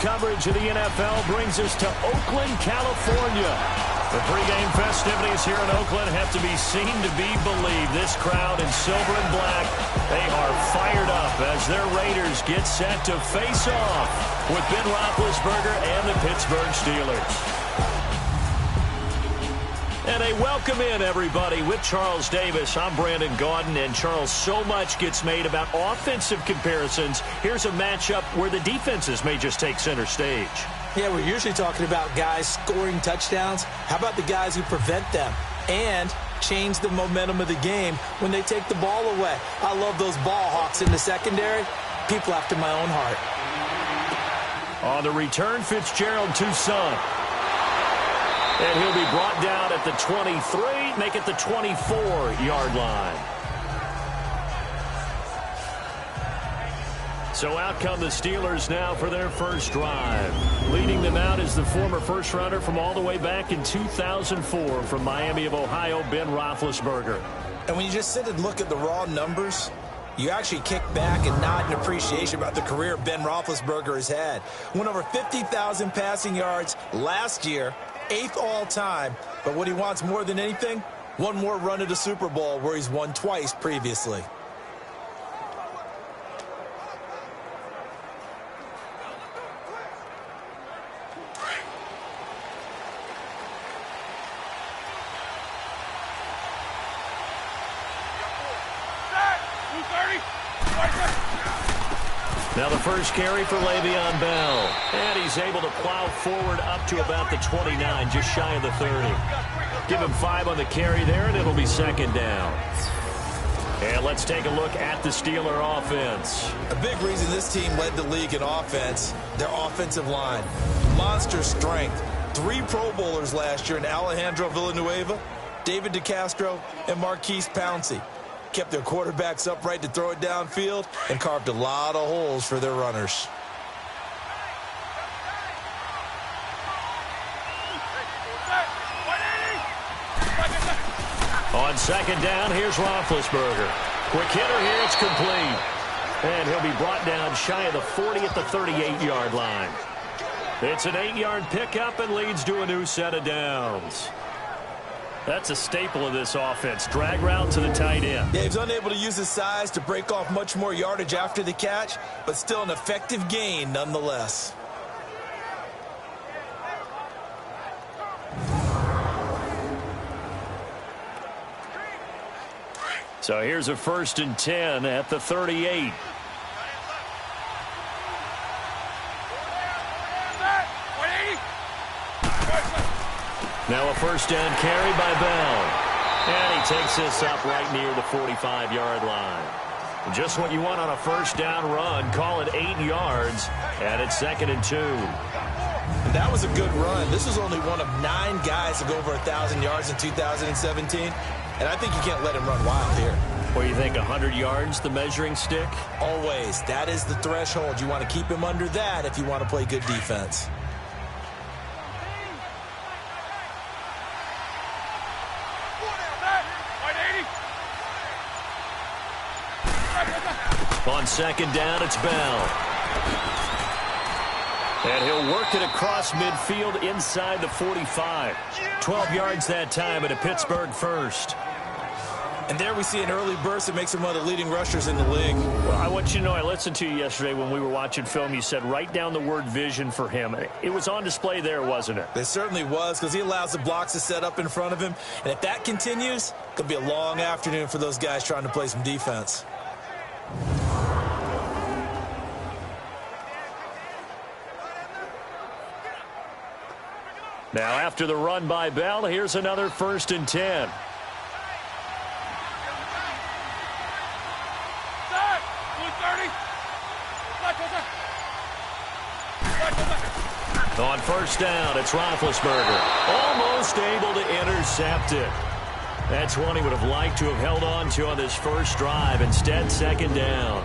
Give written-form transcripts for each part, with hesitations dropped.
coverage of the NFL brings us to Oakland, California. The pregame festivities here in Oakland have to be seen to be believed. This crowd in silver and black, they are fired up as their Raiders get set to face off with Ben Roethlisberger and the Pittsburgh Steelers. And a welcome in, everybody, with Charles Davis. I'm Brandon Gaudin, and Charles, so much gets made about offensive comparisons. Here's a matchup where the defenses may just take center stage. Yeah, we're usually talking about guys scoring touchdowns. How about the guys who prevent them and change the momentum of the game when they take the ball away? I love those ball hawks in the secondary. People after my own heart. On the return, Fitzgerald to Son. And he'll be brought down at the 23, make it the 24-yard line. So out come the Steelers now for their first drive. Leading them out is the former first-rounder from all the way back in 2004 from Miami of Ohio, Ben Roethlisberger. And when you just sit and look at the raw numbers, you actually kick back and nod in appreciation about the career Ben Roethlisberger has had. Went over 50,000 passing yards last year, 8th all-time. But what he wants more than anything, one more run at a Super Bowl where he's won twice previously. Now the first carry for Le'Veon Bell. And he's able to plow forward up to about the 29, just shy of the 30. Give him 5 on the carry there, and it'll be second down. And let's take a look at the Steeler offense. A big reason this team led the league in offense, their offensive line. Monster strength. 3 Pro Bowlers last year in Alejandro Villanueva, David DeCastro, and Marquise Pouncey. Kept their quarterbacks upright to throw it downfield and carved a lot of holes for their runners. On second down, here's Roethlisberger. Quick hitter here, it's complete. And he'll be brought down shy of the 40 at the 38-yard line. It's an 8-yard pickup and leads to a new set of downs. That's a staple of this offense. Drag route to the tight end. Yeah, he's unable to use his size to break off much more yardage after the catch, but still an effective gain nonetheless. So here's a 1st and 10 at the 38. Now a first down carry by Bell. And he takes this up right near the 45-yard line. Just what you want on a first down run. Call it 8 yards. And it's 2nd and 2. And that was a good run. This was only one of 9 guys to go over 1,000 yards in 2017. And I think you can't let him run wild here. Or you think 100 yards, the measuring stick? Always. That is the threshold. You want to keep him under that if you want to play good defense. On second down, it's Bell. And he'll work it across midfield inside the 45. 12 yards that time, and a Pittsburgh first. And there we see an early burst that makes him one of the leading rushers in the league. Well, I want you to know, I listened to you yesterday when we were watching film. You said write down the word vision for him. It was on display there, wasn't it? It certainly was, because he allows the blocks to set up in front of him. And if that continues, it could be a long afternoon for those guys trying to play some defense. Now after the run by Bell, here's another 1st and 10. On first down, it's Roethlisberger. Almost able to intercept it. That's one he would have liked to have held on to on this first drive. Instead, 2nd down.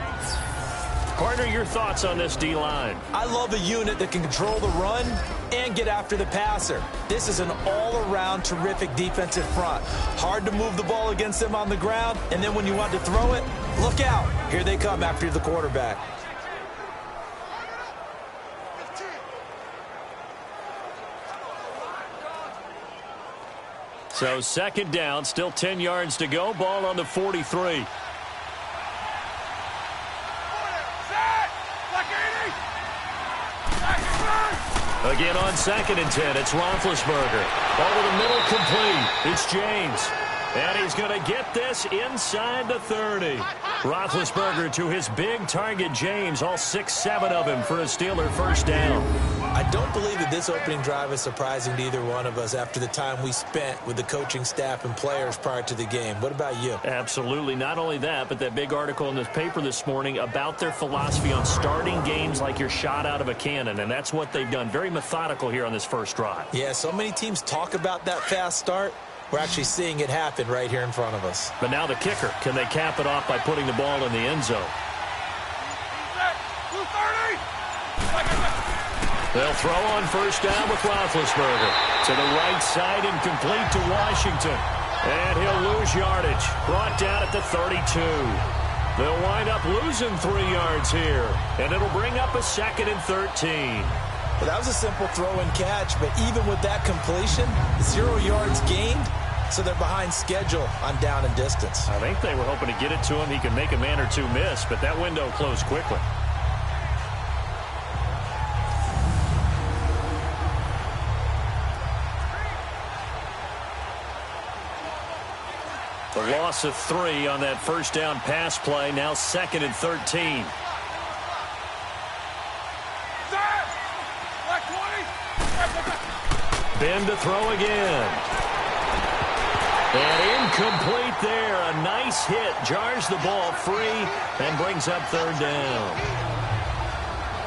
Partner, your thoughts on this D-line? I love a unit that can control the run and get after the passer. This is an all-around terrific defensive front. Hard to move the ball against them on the ground, and then when you want to throw it, look out. Here they come after the quarterback. So second down, still 10 yards to go. Ball on the 43. Again on 2nd and 10, it's Roethlisberger. Over the middle, complete. It's James. And he's going to get this inside the 30. Roethlisberger to his big target, James. All 6-7 of him for a Steeler first down. I don't believe that this opening drive is surprising to either one of us after the time we spent with the coaching staff and players prior to the game. What about you? Absolutely. Not only that, but that big article in the paper this morning about their philosophy on starting games like you're shot out of a cannon, and that's what they've done. Very methodical here on this first drive. Yeah, so many teams talk about that fast start. We're actually seeing it happen right here in front of us. But now the kicker. Can they cap it off by putting the ball in the end zone? They'll throw on first down with Roethlisberger. To the right side and complete to Washington. And he'll lose yardage. Brought down at the 32. They'll wind up losing 3 yards here. And it'll bring up a 2nd and 13. Well, that was a simple throw and catch, but even with that completion, 0 yards gained, so they're behind schedule on down and distance. I think they were hoping to get it to him. He could make a man or two miss, but that window closed quickly. The loss of 3 on that first down pass play, now 2nd and 13. Ben to throw again. And incomplete there. A nice hit. Jars the ball free and brings up 3rd down.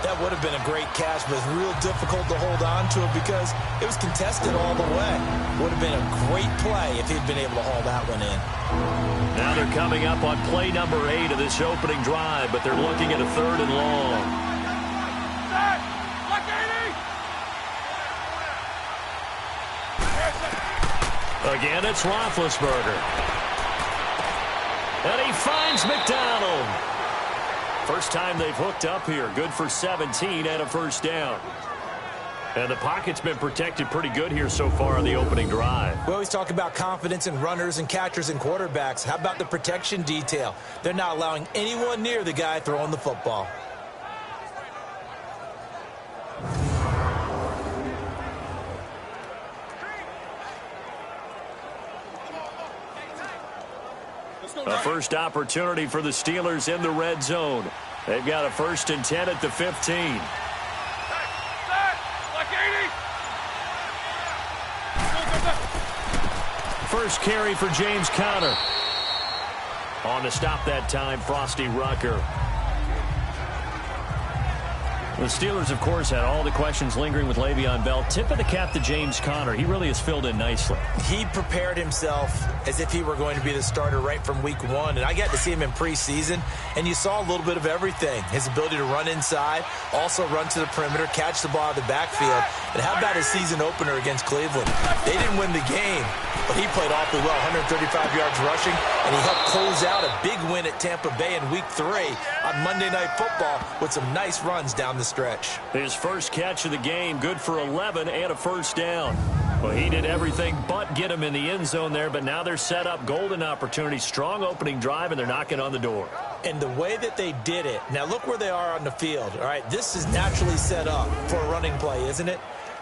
That would have been a great catch, but it's real difficult to hold on to it because it was contested all the way. Would have been a great play if he'd been able to haul that one in. Now they're coming up on play number 8 of this opening drive, but they're looking at a 3rd and long. Again, it's Roethlisberger. And he finds McDonald. First time they've hooked up here. Good for 17 and a first down. And the pocket's been protected pretty good here so far on the opening drive. We always talk about confidence in runners and catchers and quarterbacks. How about the protection detail? They're not allowing anyone near the guy throwing the football. A first opportunity for the Steelers in the red zone. They've got a 1st and 10 at the 15. First carry for James Conner. On to stop that time, Frosty Rucker. The Steelers, of course, had all the questions lingering with Le'Veon Bell. Tip of the cap to James Conner. He really has filled in nicely. He prepared himself as if he were going to be the starter right from week 1. And I got to see him in preseason, and you saw a little bit of everything. His ability to run inside, also run to the perimeter, catch the ball out of the backfield. And how about his season opener against Cleveland? They didn't win the game, but he played awfully well, 135 yards rushing, and he helped close out a big win at Tampa Bay in week 3 on Monday Night Football with some nice runs down the stretch. His first catch of the game, good for 11 and a first down. Well, he did everything but get him in the end zone there, but now they're set up. Golden opportunity, strong opening drive, and they're knocking on the door. And the way that they did it, now look where they are on the field. All right, this is naturally set up for a running play, isn't it?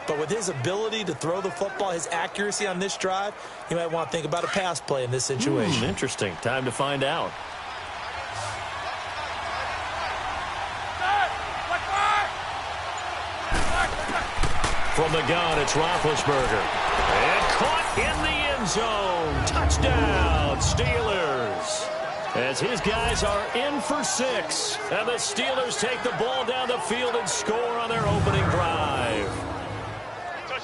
But with his ability to throw the football, his accuracy on this drive, you might want to think about a pass play in this situation. Interesting. Time to find out. From the gun, it's Roethlisberger. And caught in the end zone. Touchdown, Steelers. As his guys are in for 6. And the Steelers take the ball down the field and score on their opening drive.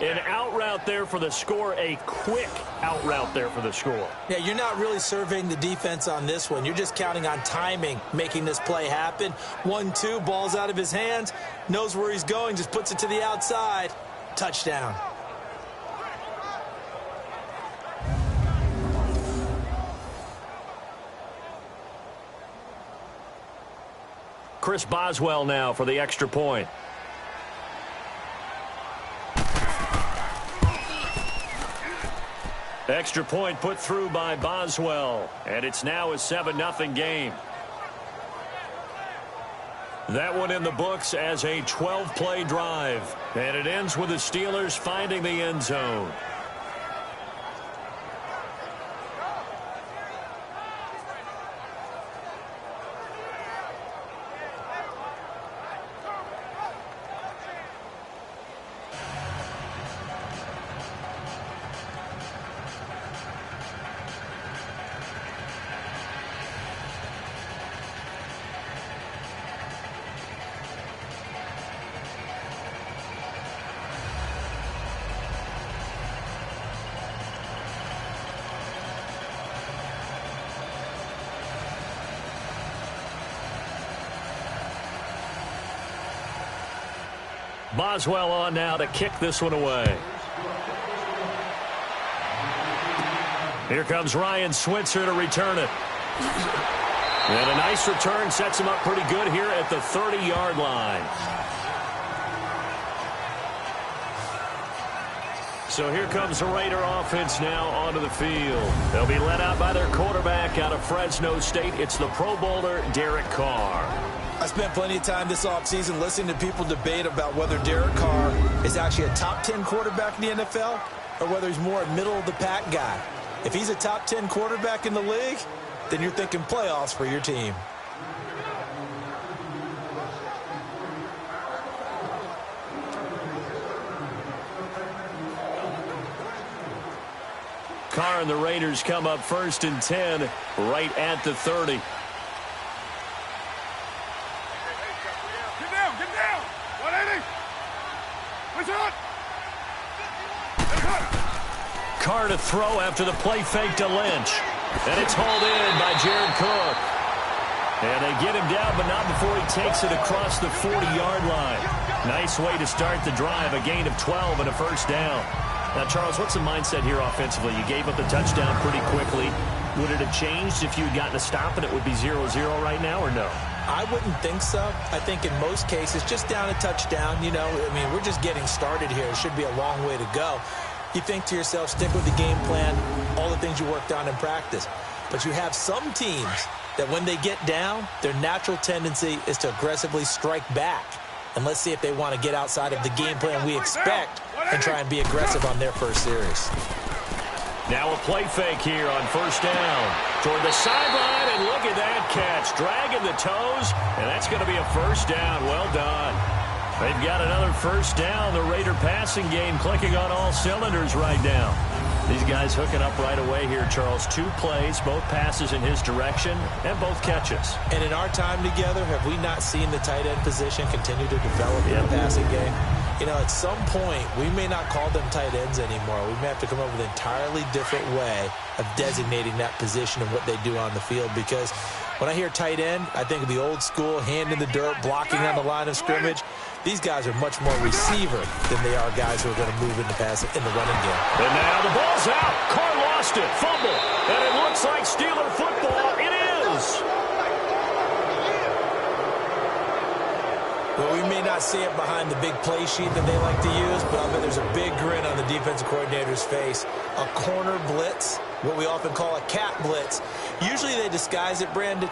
An out route there for the score, a quick out route there for the score. Yeah, you're not really surveying the defense on this one. You're just counting on timing, making this play happen. 1-2, ball's out of his hands, knows where he's going, just puts it to the outside. Touchdown. Chris Boswell now for the extra point. Extra point put through by Boswell, and it's now a 7-0 game. That one in the books as a 12-play drive, and it ends with the Steelers finding the end zone. Boswell on now to kick this one away. Here comes Ryan Switzer to return it. And a nice return sets him up pretty good here at the 30-yard line. So here comes the Raider offense now onto the field. They'll be led out by their quarterback out of Fresno State. It's the Pro Bowler, Derek Carr. I spent plenty of time this offseason listening to people debate about whether Derek Carr is actually a top 10 quarterback in the NFL or whether he's more a middle-of-the-pack guy. If he's a top 10 quarterback in the league, then you're thinking playoffs for your team. Carr and the Raiders come up 1st and 10 right at the 30. Carr to throw after the play fake to Lynch. And it's hauled in by Jared Cook. And they get him down, but not before he takes it across the 40-yard line. Nice way to start the drive, a gain of 12 and a first down. Now, Charles, what's the mindset here offensively? You gave up the touchdown pretty quickly. Would it have changed if you had gotten a stop and it would be 0-0 right now, or no? I wouldn't think so. I think in most cases, just down a touchdown, you know, I mean, we're just getting started here. It should be a long way to go. You think to yourself, stick with the game plan, all the things you worked on in practice. But you have some teams that when they get down, their natural tendency is to aggressively strike back. And let's see if they want to get outside of the game plan we expect and try and be aggressive on their first series. Now a play fake here on first down. Toward the sideline, and look at that catch. Dragging the toes, and that's going to be a first down. Well done. They've got another first down. The Raider passing game clicking on all cylinders right now. These guys hooking up right away here, Charles. 2 plays, both passes in his direction, and both catches. And in our time together, have we not seen the tight end position continue to develop in the passing game? You know, at some point, we may not call them tight ends anymore. We may have to come up with an entirely different way of designating that position and what they do on the field, because when I hear tight end, I think of the old school, hand in the dirt, blocking on the line of scrimmage. These guys are much more receiver than they are guys who are going to move into passing in the running game. And now the ball's out. Carr lost it. Fumble. And it looks like Steeler football. It is. Well, we may not see it behind the big play sheet that they like to use, but I bet there's a big grin on the defensive coordinator's face. A corner blitz, what we often call a cat blitz. Usually they disguise it, Brandon.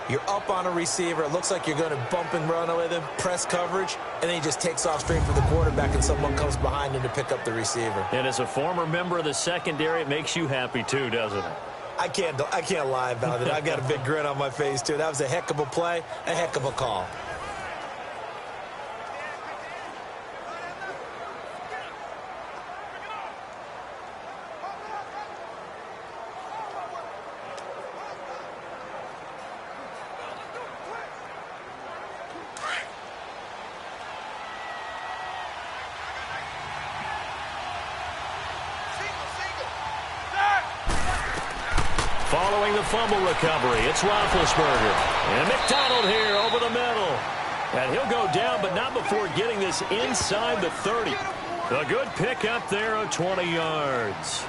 You're up on a receiver. It looks like you're going to bump and run with him, press coverage, and then he just takes off straight for the quarterback, and someone comes behind him to pick up the receiver. And as a former member of the secondary, it makes you happy too, doesn't it? I can't lie about it. I've got a big grin on my face, too. That was a heck of a play, a heck of a call. Following the fumble recovery, it's Roethlisberger. And McDonald here over the middle. And he'll go down, but not before getting this inside the 30. A good pick up there of 20 yards.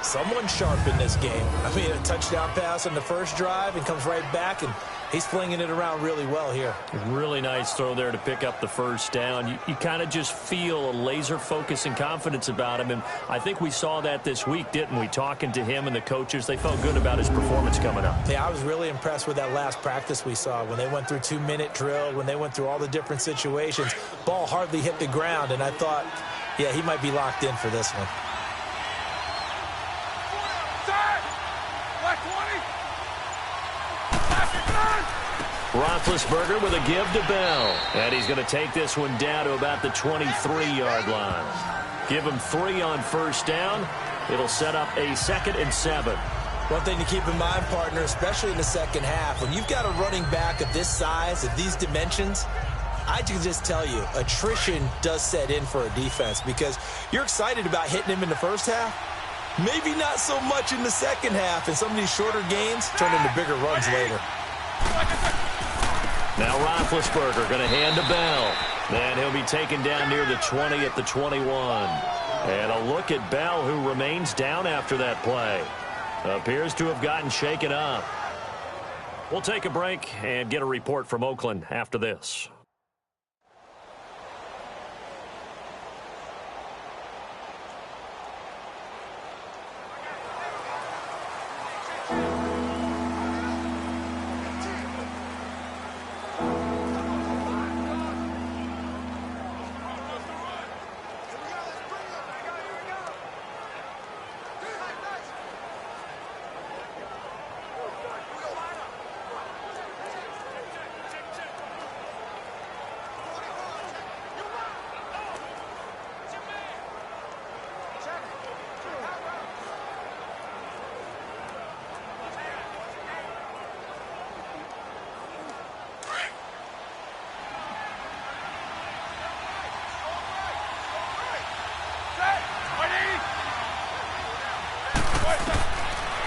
someone sharp in this game. I mean, a touchdown pass on the first drive and comes right back, and he's flinging it around really well here. Really nice throw there to pick up the first down. You kind of just feel a laser focus and confidence about him, and I think we saw that this week, didn't we? Talking to him and the coaches, they felt good about his performance coming up. Yeah, I was really impressed with that last practice we saw when they went through 2-minute drill, when they went through all the different situations. Ball hardly hit the ground, and I thought, yeah, he might be locked in for this one. Roethlisberger with a give to Bell. And he's going to take this one down to about the 23-yard line. Give him 3 on first down. It'll set up a 2nd and 7. One thing to keep in mind, partner, especially in the second half, when you've got a running back of this size, of these dimensions, I can just tell you, attrition does set in for a defense because you're excited about hitting him in the first half. Maybe not so much in the second half, and some of these shorter gains turn into bigger runs later. Now Roethlisberger going to hand to Bell. And he'll be taken down near the 20 at the 21. And a look at Bell, who remains down after that play. Appears to have gotten shaken up. We'll take a break and get a report from Oakland after this.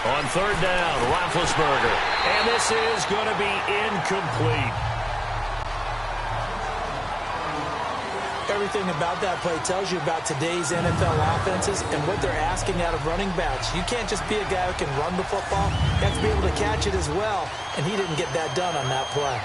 On third down, Roethlisberger. And this is going to be incomplete. Everything about that play tells you about today's NFL offenses and what they're asking out of running backs. You can't just be a guy who can run the football. You have to be able to catch it as well, and he didn't get that done on that play.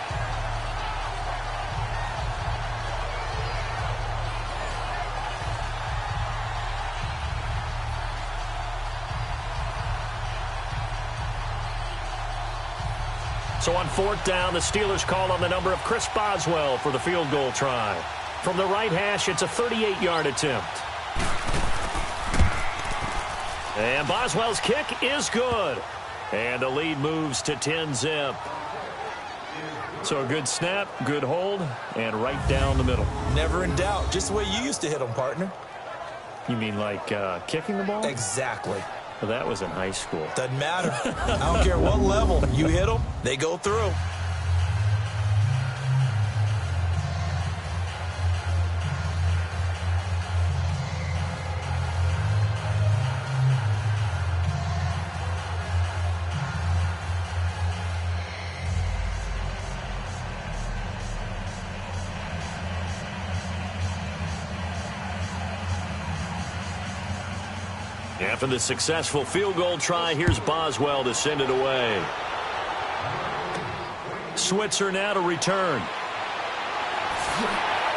So on fourth down, the Steelers call on the number of Chris Boswell for the field goal try. From the right hash, it's a 38-yard attempt. And Boswell's kick is good. And the lead moves to 10-zip. So a good snap, good hold, and right down the middle. Never in doubt. Just the way you used to hit them, partner. You mean like kicking the ball? Exactly. Well, that was in high school. Doesn't matter. I don't care what level. You hit them, they go through. After the successful field goal try, here's Boswell to send it away. Switzer now to return.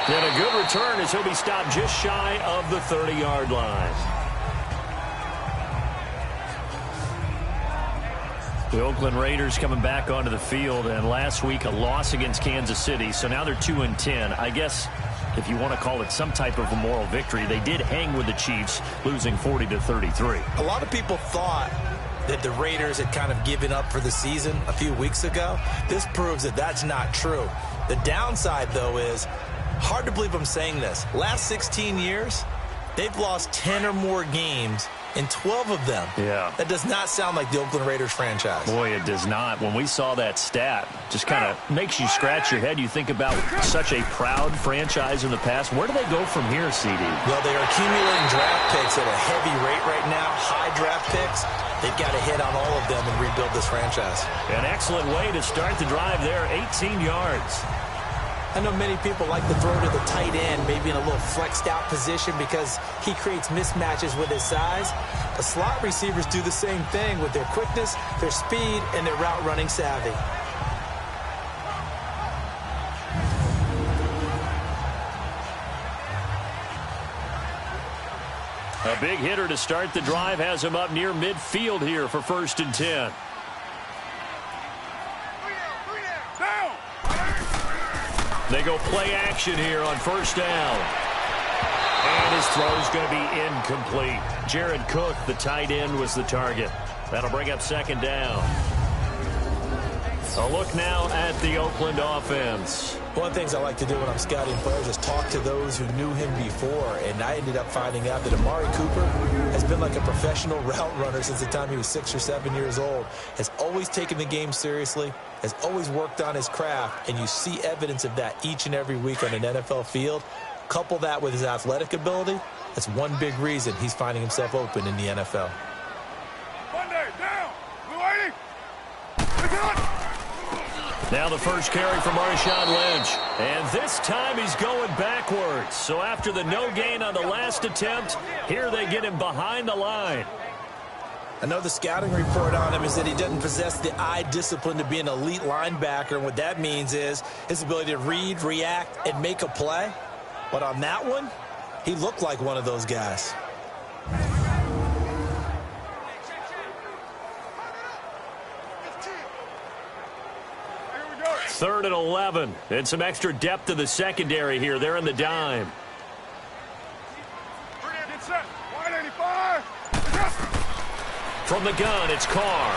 And a good return as he'll be stopped just shy of the 30-yard line. The Oakland Raiders coming back onto the field, and last week a loss against Kansas City, so now they're 2-10. I guess if you want to call it some type of a moral victory, they did hang with the Chiefs, losing 40-33. A lot of people thought that the Raiders had kind of given up for the season a few weeks ago. This proves that that's not true. The downside, though, is hard to believe I'm saying this. Last 16 years, they've lost 10 or more games in 12 of them. Yeah. That does not sound like the Oakland Raiders franchise. Boy, it does not. When we saw that stat, just kind of makes you scratch your head. You think about such a proud franchise in the past. Where do they go from here, CD? Well, they are accumulating draft picks at a heavy rate right now, high draft picks. They've got to hit on all of them and rebuild this franchise. An excellent way to start the drive there, 18 yards. I know many people like to throw to the tight end, maybe in a little flexed out position because he creates mismatches with his size. The slot receivers do the same thing with their quickness, their speed, and their route running savvy. A big hitter to start the drive has him up near midfield here for 1st and 10. They go play action here on 1st down. And his throw is going to be incomplete. Jared Cook, the tight end, was the target. That'll bring up 2nd down. A look now at the Oakland offense. One of the things I like to do when I'm scouting players is talk to those who knew him before, and I ended up finding out that Amari Cooper has been like a professional route runner since the time he was 6 or 7 years old, has always taken the game seriously, has always worked on his craft, and you see evidence of that each and every week on an NFL field. Couple that with his athletic ability, that's one big reason he's finding himself open in the NFL. Now the first carry for Marshawn Lynch. And this time he's going backwards. So after the no gain on the last attempt, here they get him behind the line. I know the scouting report on him is that he doesn't possess the eye discipline to be an elite linebacker. And what that means is his ability to read, react, and make a play. But on that one, he looked like one of those guys. 3rd and 11. And some extra depth to the secondary here. They're in the dime. From the gun, it's Carr.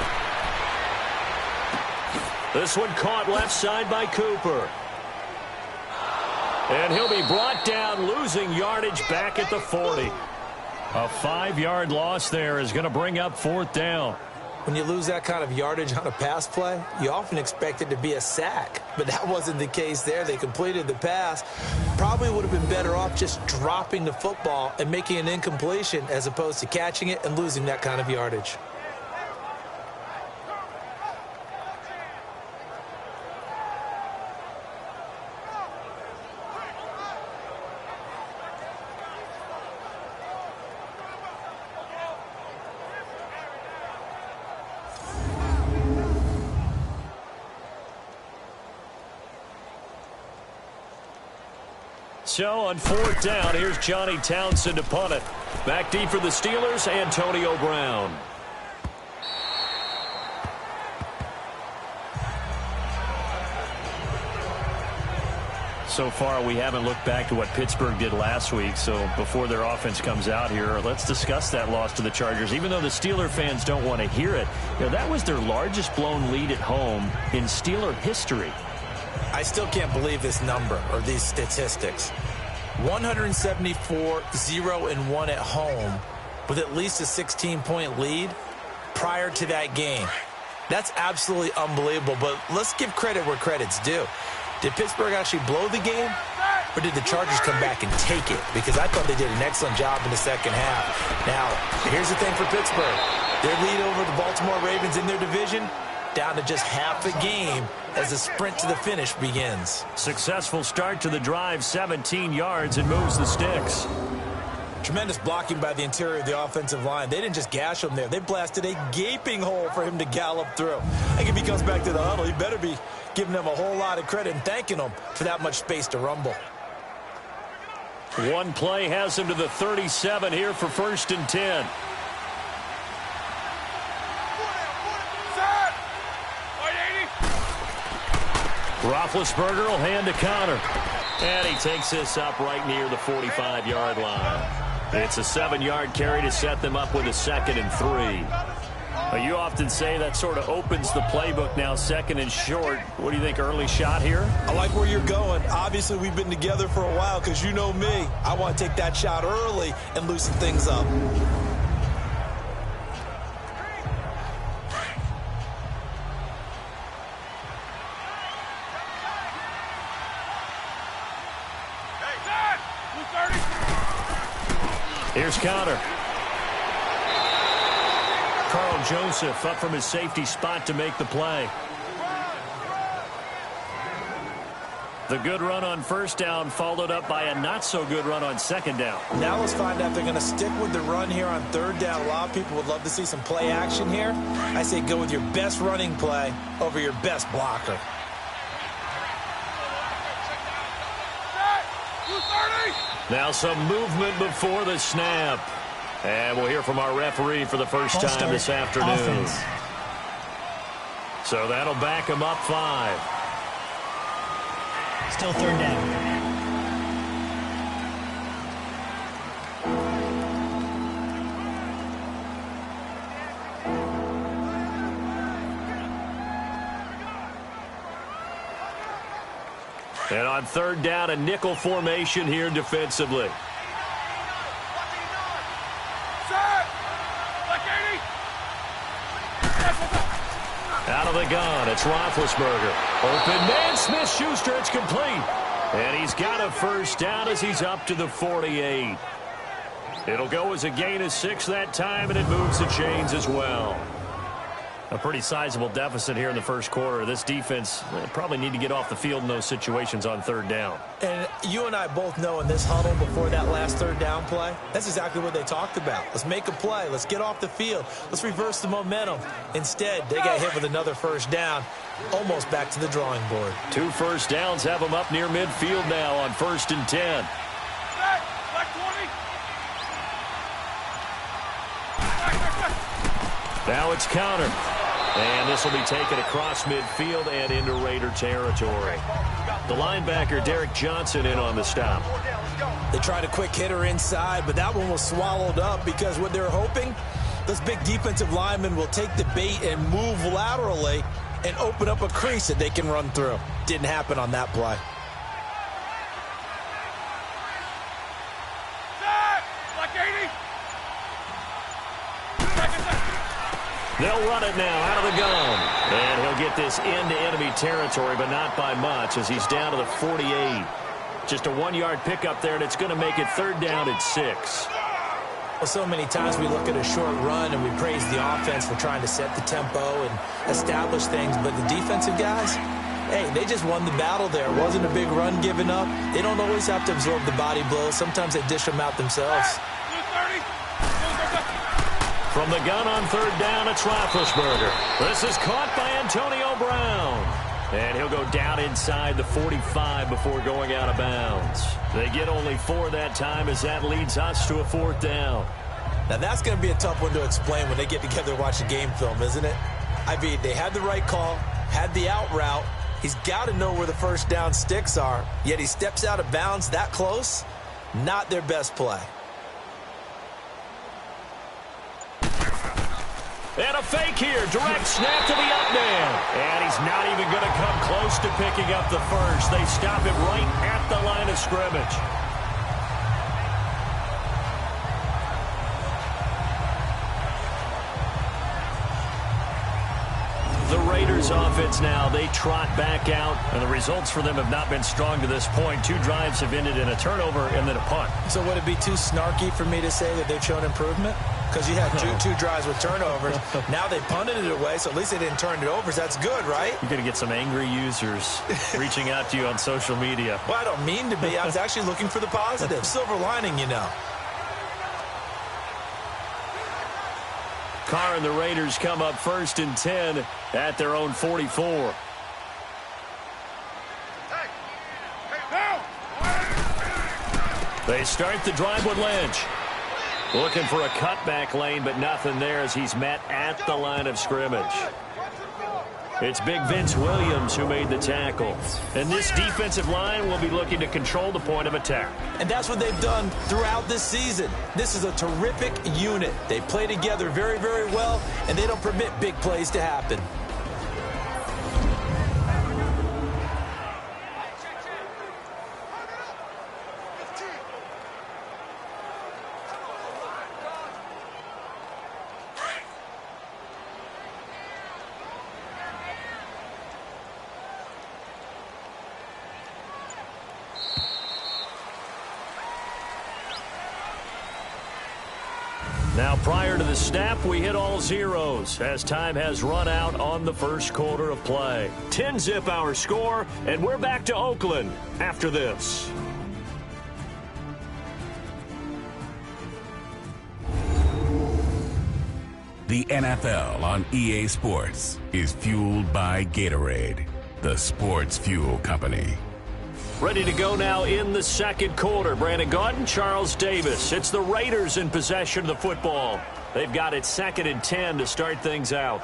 This one caught left side by Cooper. And he'll be brought down, losing yardage back at the 40. A 5-yard loss there is going to bring up 4th down. When you lose that kind of yardage on a pass play, you often expect it to be a sack. But that wasn't the case there. They completed the pass. Probably would have been better off just dropping the football and making an incompletion as opposed to catching it and losing that kind of yardage. So on 4th down, here's Johnny Townsend to punt it. Back deep for the Steelers, Antonio Brown. So far, we haven't looked back to what Pittsburgh did last week. So before their offense comes out here, let's discuss that loss to the Chargers. Even though the Steeler fans don't want to hear it, you know, that was their largest blown lead at home in Steeler history. I still can't believe this number or these statistics. 174, 0-1 at home with at least a 16-point lead prior to that game. That's absolutely unbelievable, but let's give credit where credit's due. Did Pittsburgh actually blow the game, or did the Chargers come back and take it? Because I thought they did an excellent job in the second half. Now, here's the thing for Pittsburgh. Their lead over the Baltimore Ravens in their division down to just half a game as the sprint to the finish begins. Successful start to the drive, 17 yards, and moves the sticks. Tremendous blocking by the interior of the offensive line. They didn't just gash him there. They blasted a gaping hole for him to gallop through. I think if he comes back to the huddle, he better be giving them a whole lot of credit and thanking them for that much space to rumble. One play has him to the 37 here for 1st and 10. Roethlisberger will hand to Connor. And he takes this up right near the 45-yard line. It's a 7-yard carry to set them up with a 2nd and 3. You often say that sort of opens the playbook now, 2nd and short. What do you think, early shot here? I like where you're going. Obviously, we've been together for a while because you know me. I want to take that shot early and loosen things up. Here's Connor. Carl Joseph up from his safety spot to make the play. The good run on first down followed up by a not-so-good run on second down. Now let's find out if they're going to stick with the run here on third down. A lot of people would love to see some play action here. I say go with your best running play over your best blocker. Now some movement before the snap. And we'll hear from our referee for the first time this afternoon. Offense. So that'll back him up 5. Still third down. And on third down, a nickel formation here defensively. Out of the gun, it's Roethlisberger. Open man, Smith-Schuster, it's complete. And he's got a first down as he's up to the 48. It'll go as a gain of 6 that time, and it moves the chains as well. A pretty sizable deficit here in the first quarter. This defense probably need to get off the field in those situations on third down. And you and I both know in this huddle before that last third down play, that's exactly what they talked about. Let's make a play. Let's get off the field. Let's reverse the momentum. Instead, they got hit with another first down, almost back to the drawing board. 2 first downs have them up near midfield now on 1st and 10. Now it's counter. And this will be taken across midfield and into Raider territory. The linebacker, Derek Johnson, in on the stop. They tried a quick hitter inside, but that one was swallowed up because what they're hoping, those big defensive linemen will take the bait and move laterally and open up a crease that they can run through. Didn't happen on that play. They'll run it now out of the gun. And he'll get this into enemy territory, but not by much as he's down to the 48. Just a 1-yard pickup there, and it's going to make it third down at 6. Well, so many times we look at a short run and we praise the offense for trying to set the tempo and establish things, but the defensive guys, hey, they just won the battle there. It wasn't a big run given up. They don't always have to absorb the body blows. Sometimes they dish them out themselves. From the gun on third down, it's Roethlisberger. This is caught by Antonio Brown. And he'll go down inside the 45 before going out of bounds. They get only 4 that time as that leads us to a 4th down. Now that's going to be a tough one to explain when they get together and watch the game film, isn't it? I mean, they had the right call, had the out route. He's got to know where the first down sticks are, yet he steps out of bounds that close. Not their best play. And a fake here. Direct snap to the up man. And he's not even going to come close to picking up the first. They stop it right at the line of scrimmage. The Raiders offense now, they trot back out, and the results for them have not been strong to this point. 2 drives have ended in a turnover and then a punt. So would it be too snarky for me to say that they've shown improvement? Because you had two drives with turnovers. Now they punted it away, so at least they didn't turn it over. So that's good, right? You're going to get some angry users reaching out to you on social media. Well, I don't mean to be. I was actually looking for the positive. Silver lining, you know. Carr and the Raiders come up 1st and 10 at their own 44. They start the drive with Lynch. Looking for a cutback lane, but nothing there as he's met at the line of scrimmage. It's Big Vince Williams who made the tackle. And this defensive line will be looking to control the point of attack. And that's what they've done throughout this season. This is a terrific unit. They play together very, very well, and they don't permit big plays to happen. Now, prior to the snap, we hit all zeros as time has run out on the first quarter of play. 10-zip our score, and we're back to Oakland after this. The NFL on EA Sports is fueled by Gatorade, the sports fuel company. Ready to go now in the second quarter. Brandon Gaudin, Charles Davis. It's the Raiders in possession of the football. They've got it 2nd and 10 to start things out.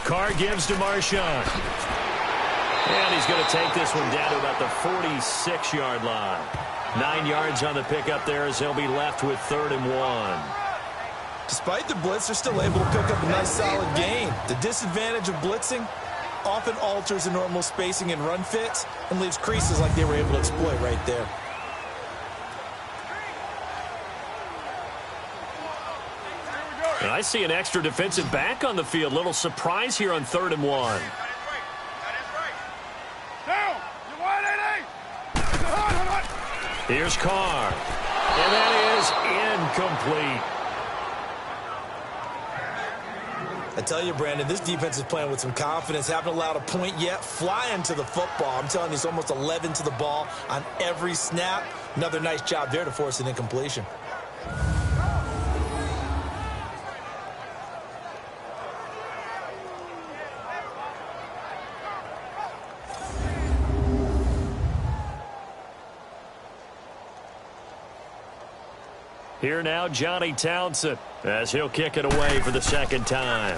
Carr gives to Marshawn. And he's going to take this one down to about the 46-yard line. 9 yards on the pickup there as he'll be left with 3rd and 1. Despite the blitz, they're still able to pick up a nice solid gain. The disadvantage of blitzing often alters the normal spacing and run fits and leaves creases like they were able to exploit right there. And I see an extra defensive back on the field. Little surprise here on 3rd and 1. Here's Carr. And that is incomplete. I tell you, Brandon, this defense is playing with some confidence. Haven't allowed a point yet. Flying to the football. I'm telling you, it's almost 11 to the ball on every snap. Another nice job there to force an incompletion. Here now, Johnny Townsend, as he'll kick it away for the 2nd time.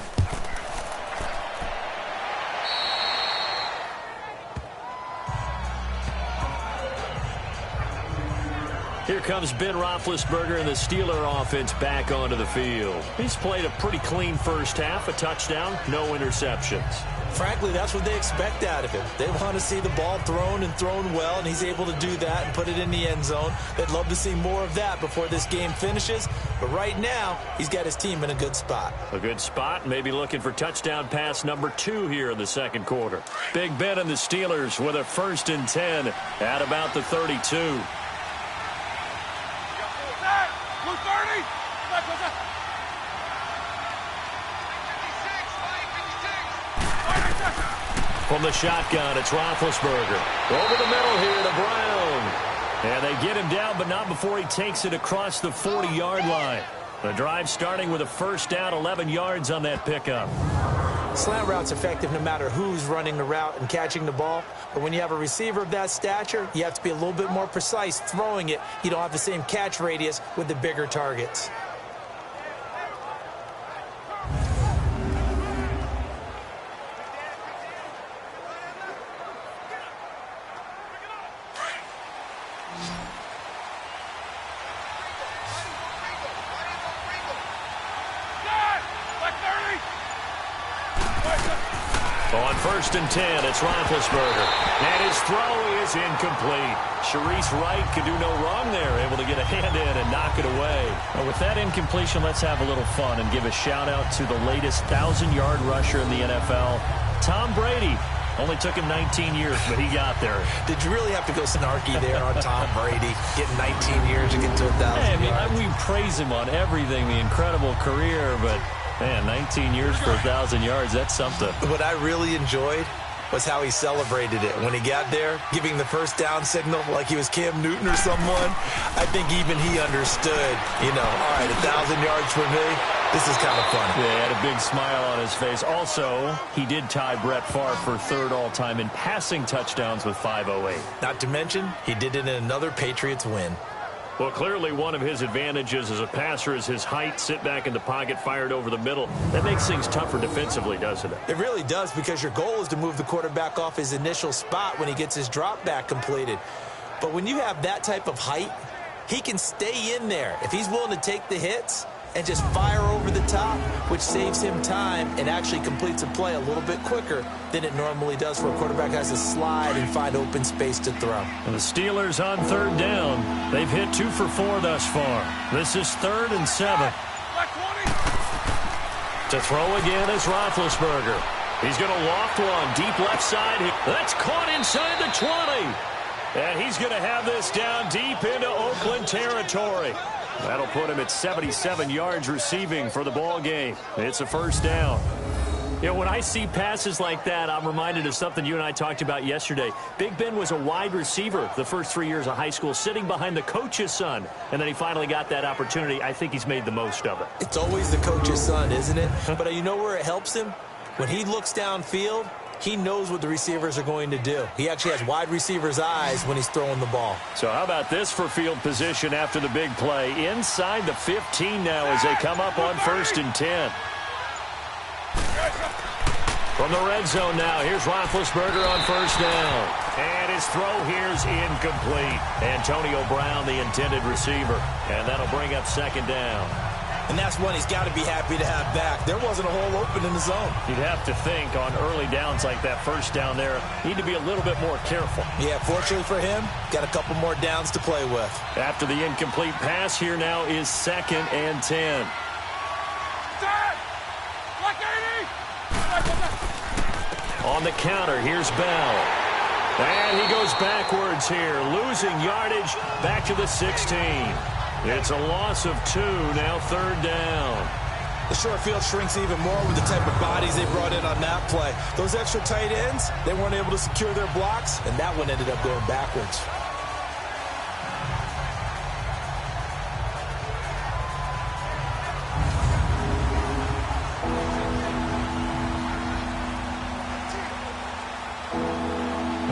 Here comes Ben Roethlisberger and the Steeler offense back onto the field. He's played a pretty clean first half, a touchdown, no interceptions. Frankly, that's what they expect out of him. They want to see the ball thrown and thrown well, and he's able to do that and put it in the end zone. They'd love to see more of that before this game finishes, but right now, he's got his team in a good spot. A good spot, maybe looking for touchdown pass number 2 here in the 2nd quarter. Big Ben and the Steelers with a 1st and 10 at about the 32. From the shotgun, it's Roethlisberger. Over the middle here to Brown. And they get him down, but not before he takes it across the 40-yard line. The drive starting with a 1st down, 11 yards on that pickup. Slant route's effective no matter who's running the route and catching the ball. But when you have a receiver of that stature, you have to be a little bit more precise throwing it. You don't have the same catch radius with the bigger targets. On 1st and 10, it's Roethlisberger. And his throw is incomplete. Sharice Wright could do no wrong there, able to get a hand in and knock it away. Well, with that incompletion, let's have a little fun and give a shout-out to the latest 1,000-yard rusher in the NFL, Tom Brady. Only took him 19 years, but he got there. Did you really have to go snarky there on Tom Brady, getting 19 years to get to 1,000 yards? We praise him on everything, the incredible career, but man, 19 years for 1,000 yards, that's something. What I really enjoyed was how he celebrated it. When he got there, giving the 1st down signal like he was Cam Newton or someone, I think even he understood, you know, all right, 1,000 yards for me, this is kind of fun. Yeah, he had a big smile on his face. Also, he did tie Brett Favre for 3rd all-time in passing touchdowns with 508. Not to mention, he did it in another Patriots win. Well, clearly one of his advantages as a passer is his height, sit back in the pocket, fired over the middle. That makes things tougher defensively, doesn't it? It really does, because your goal is to move the quarterback off his initial spot when he gets his drop back completed. But when you have that type of height, he can stay in there. If he's willing to take the hits, and just fire over the top, which saves him time and actually completes a play a little bit quicker than it normally does for a quarterback who has to slide and find open space to throw. And the Steelers on third down. They've hit 2 for 4 thus far. This is 3rd and 7. To throw again is Roethlisberger. He's going to loft one deep left side. That's caught inside the 20. And he's going to have this down deep into Oakland territory. That'll put him at 77 yards receiving for the ball game. It's a first down. You know, when I see passes like that, I'm reminded of something you and I talked about yesterday. Big Ben was a wide receiver the first 3 years of high school, sitting behind the coach's son. And then he finally got that opportunity. I think he's made the most of it. It's always the coach's son, isn't it? But you know where it helps him? When he looks downfield, he knows what the receivers are going to do. He actually has wide receivers' eyes when he's throwing the ball. So how about this for field position after the big play? Inside the 15 now as they come up on 1st and 10. From the red zone now, here's Roethlisberger on 1st down. And his throw here's incomplete. Antonio Brown, the intended receiver. And that'll bring up 2nd down. And that's one he's got to be happy to have back. There wasn't a hole open in the zone. You'd have to think on early downs like that, 1st down there, need to be a little bit more careful. Yeah, fortunately for him, got a couple more downs to play with. After the incomplete pass, here now is 2nd and 10. On the counter, here's Bell. And he goes backwards here, losing yardage back to the 16. It's a loss of 2, now 3rd down. The short field shrinks even more with the type of bodies they brought in on that play. Those extra tight ends, they weren't able to secure their blocks, and that one ended up going backwards.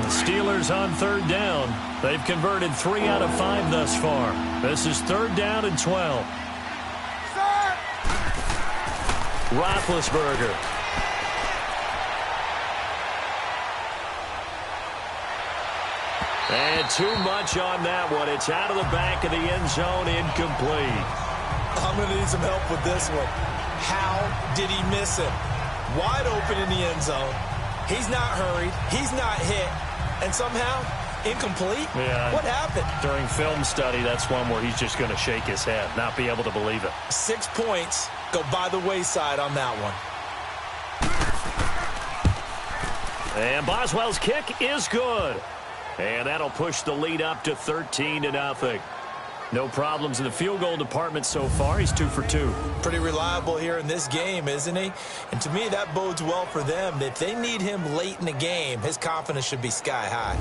Steelers on 3rd down. They've converted 3 out of 5 thus far. This is 3rd down and 12. Roethlisberger. And too much on that one. It's out of the back of the end zone, incomplete. I'm going to need some help with this one. How did he miss him? Wide open in the end zone. He's not hurried. He's not hit. And somehow, incomplete? Yeah. What happened? During film study, that's one where he's just going to shake his head, not be able to believe it. 6 points go by the wayside on that one. And Boswell's kick is good. And that'll push the lead up to 13-0. No problems in the field goal department so far. He's 2 for 2. Pretty reliable here in this game, isn't he? And to me, that bodes well for them. If they need him late in the game, his confidence should be sky high.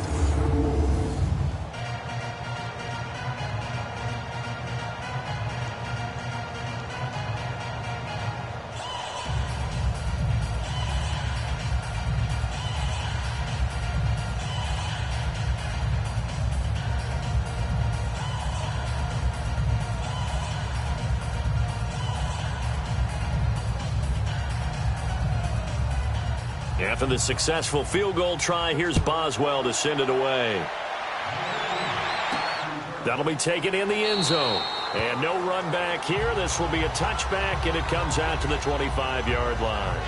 After the successful field goal try, here's Boswell to send it away. That'll be taken in the end zone. And no run back here. This will be a touchback, and it comes out to the 25-yard line.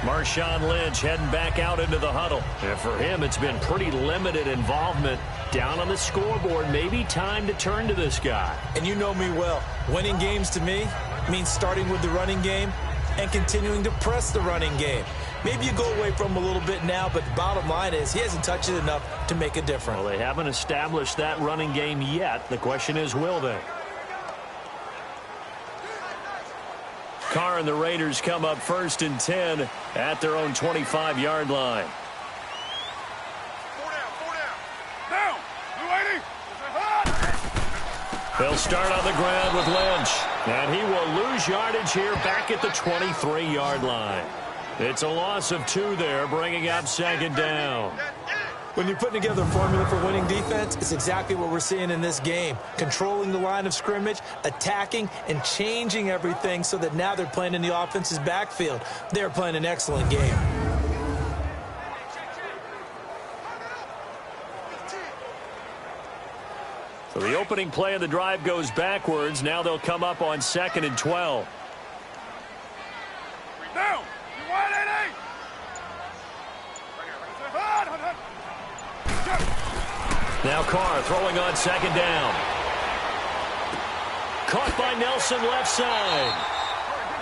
Marshawn Lynch heading back out into the huddle. And for him, it's been pretty limited involvement down on the scoreboard. Maybe time to turn to this guy. And you know me well. Winning games to me means starting with the running game and continuing to press the running game. Maybe you go away from him a little bit now, but the bottom line is he hasn't touched it enough to make a difference. Well, they haven't established that running game yet. The question is, will they? Carr and the Raiders come up 1st and 10 at their own 25-yard line. They'll start on the ground with Lynch. And he will lose yardage here back at the 23-yard line. It's a loss of 2 there, bringing up 2nd down. When you're putting together a formula for winning defense, it's exactly what we're seeing in this game. Controlling the line of scrimmage, attacking, and changing everything so that now they're playing in the offense's backfield. They're playing an excellent game. So the opening play of the drive goes backwards. Now they'll come up on 2nd and 12. Now, you want it? Now Carr throwing on 2nd down. Caught by Nelson left side.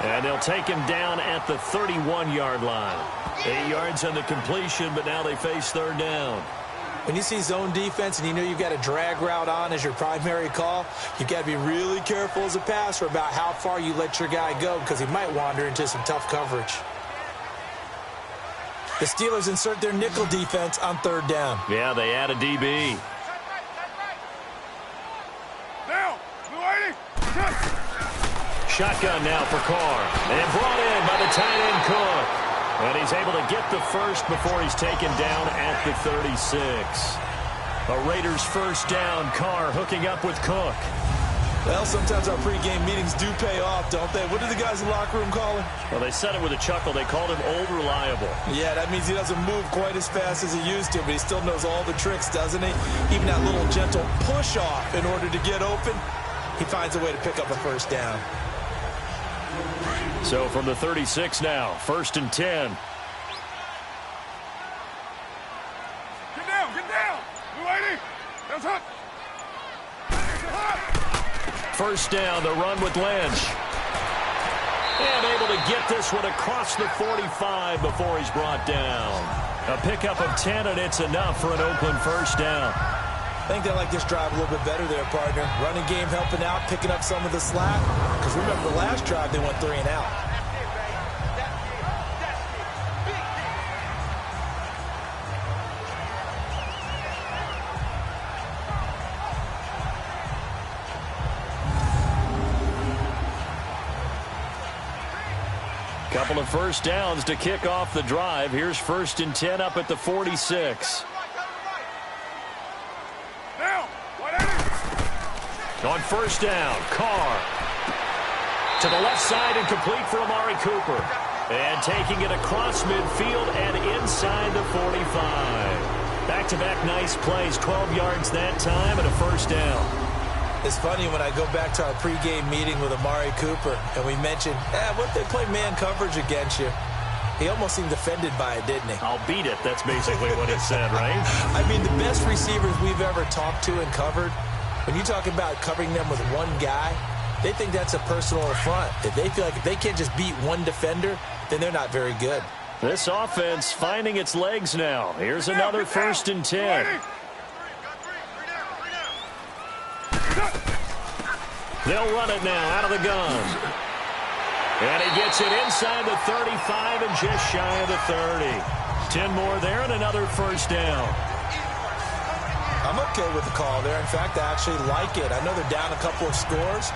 And they'll take him down at the 31-yard line. 8 yards on the completion, but now they face 3rd down. When you see zone defense and you know you've got a drag route on as your primary call, you've got to be really careful as a passer about how far you let your guy go because he might wander into some tough coverage. The Steelers insert their nickel defense on 3rd down. Yeah, they add a DB. Shotgun now for Carr. And brought in by the tight end Cook. And he's able to get the first before he's taken down at the 36. A Raiders first down. Carr hooking up with Cook. Well, sometimes our pregame meetings do pay off, don't they? What do the guys in the locker room call him? Well, they said it with a chuckle. They called him Old Reliable. Yeah, that means he doesn't move quite as fast as he used to, but he still knows all the tricks, doesn't he? Even that little gentle push-off in order to get open, he finds a way to pick up a first down. So from the 36 now, 1st and 10. Get down, get down. You waiting? That's up. First down, the run with Lynch. And able to get this one across the 45 before he's brought down. A pickup of 10, and it's enough for an Oakland first down. I think they like this drive a little bit better there, partner. Running game helping out, picking up some of the slack. Because remember, the last drive they went 3 and out. Couple of first downs to kick off the drive. Here's 1st and 10 up at the 46. On first down, Carr to the left side and complete for Amari Cooper. And taking it across midfield and inside the 45. Back-to-back nice plays, 12 yards that time and a first down. It's funny when I go back to our pregame meeting with Amari Cooper and we mentioned, what if they play man coverage against you? He almost seemed offended by it, didn't he? I'll beat it. That's basically what he said, right? I mean, the best receivers we've ever talked to and covered, when you talk about covering them with one guy, they think that's a personal affront. If they feel like if they can't just beat one defender, then they're not very good. This offense finding its legs now. Here's another 1st and 10. They'll run it now out of the gun. And he gets it inside the 35 and just shy of the 30. 10 more there and another first down. I'm okay with the call there. In fact, I actually like it. I know they're down a couple of scores,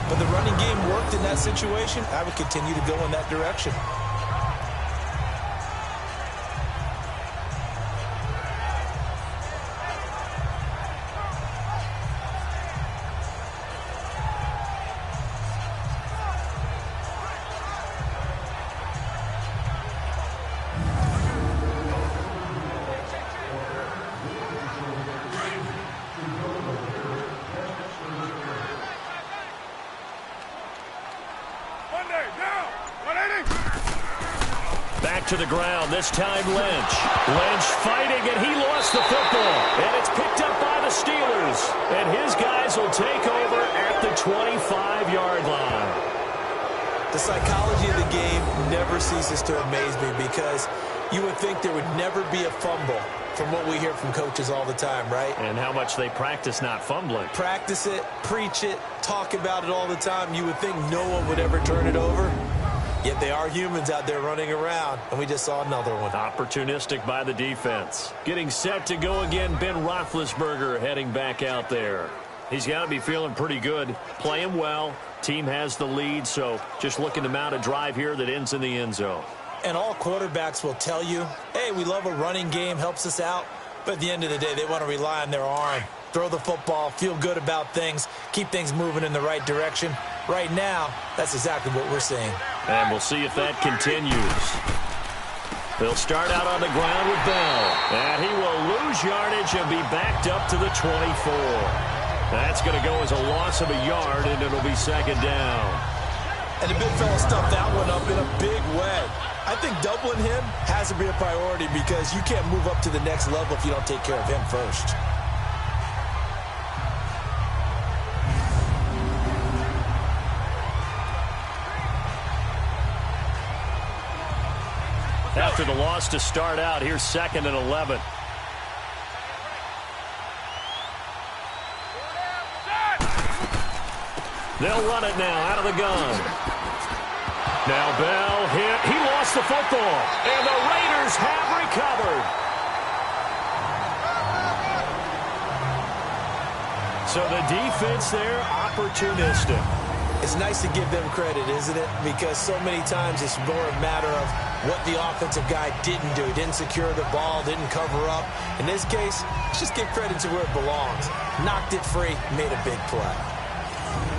but the running game worked in that situation. I would continue to go in that direction. To the ground, this time Lynch. Lynch fighting, and he lost the football. And it's picked up by the Steelers. And his guys will take over at the 25-yard line. The psychology of the game never ceases to amaze me because you would think there would never be a fumble from what we hear from coaches all the time, right? And how much they practice not fumbling. Practice it, preach it, talk about it all the time. You would think no one would ever turn it over. Yet they are humans out there running around, and we just saw another one. Opportunistic by the defense. Getting set to go again, Ben Roethlisberger heading back out there. He's got to be feeling pretty good, playing well. Team has the lead, so just looking to mount a drive here that ends in the end zone. And all quarterbacks will tell you, hey, we love a running game, helps us out. But at the end of the day, they want to rely on their arm. Throw the football, feel good about things, keep things moving in the right direction. Right now, that's exactly what we're seeing. And we'll see if that continues. They'll start out on the ground with Bell. And he will lose yardage and be backed up to the 24. That's going to go as a loss of a yard, and it'll be second down. And the big fella stuffed that one up in a big way. I think doubling him has to be a priority because you can't move up to the next level if you don't take care of him first. After the loss to start out, here's 2nd and 11. They'll run it now out of the gun. Now Bell hit. He lost the football. And the Raiders have recovered. So the defense there, opportunistic. It's nice to give them credit, isn't it? Because so many times it's more a matter of what the offensive guy didn't do. He didn't secure the ball, didn't cover up. In this case, let's just give credit to where it belongs. Knocked it free, made a big play.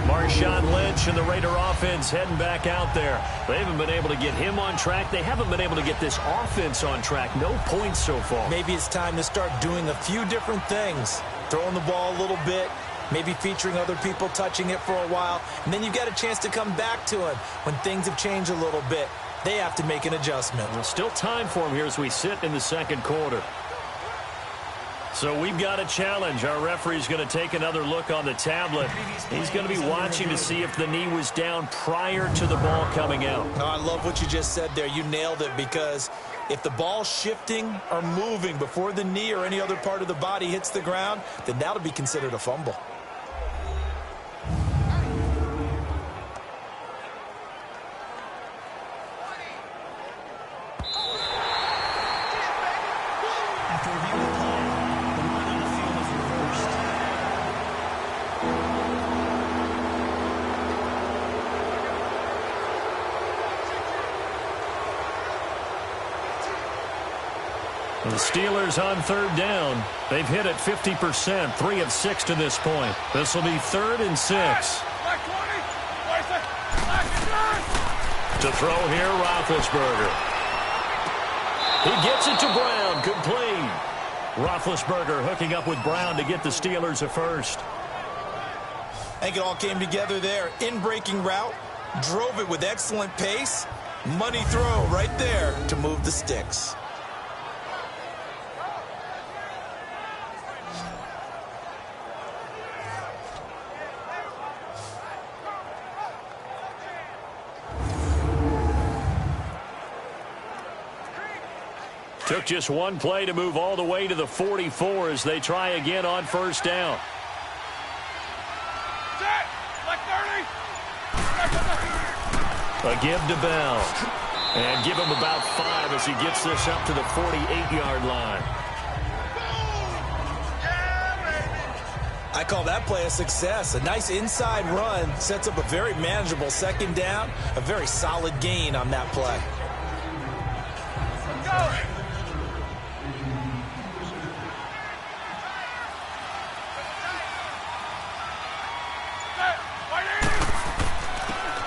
Marshawn Lynch and the Raider offense heading back out there. They haven't been able to get him on track. They haven't been able to get this offense on track. No points so far. Maybe it's time to start doing a few different things. Throwing the ball a little bit, maybe featuring other people touching it for a while, and then you've got a chance to come back to him when things have changed a little bit. They have to make an adjustment. There's still time for him here as we sit in the second quarter. So we've got a challenge. Our referee's going to take another look on the tablet. He's going to be watching to see if the knee was down prior to the ball coming out. Oh, I love what you just said there. You nailed it, because if the ball's shifting or moving before the knee or any other part of the body hits the ground, then that'll be considered a fumble. The Steelers on 3rd down. They've hit it 50%, 3 of 6 to this point. This will be 3rd and 6. To throw here, Roethlisberger. He gets it to Brown, complete. Roethlisberger hooking up with Brown to get the Steelers a first. I think it all came together there. In-breaking route, drove it with excellent pace. Money throw right there to move the sticks. Took just one play to move all the way to the 44 as they try again on 1st down. A give to Bell. And give him about 5 as he gets this up to the 48-yard line. I call that play a success. A nice inside run sets up a very manageable 2nd down. A very solid gain on that play.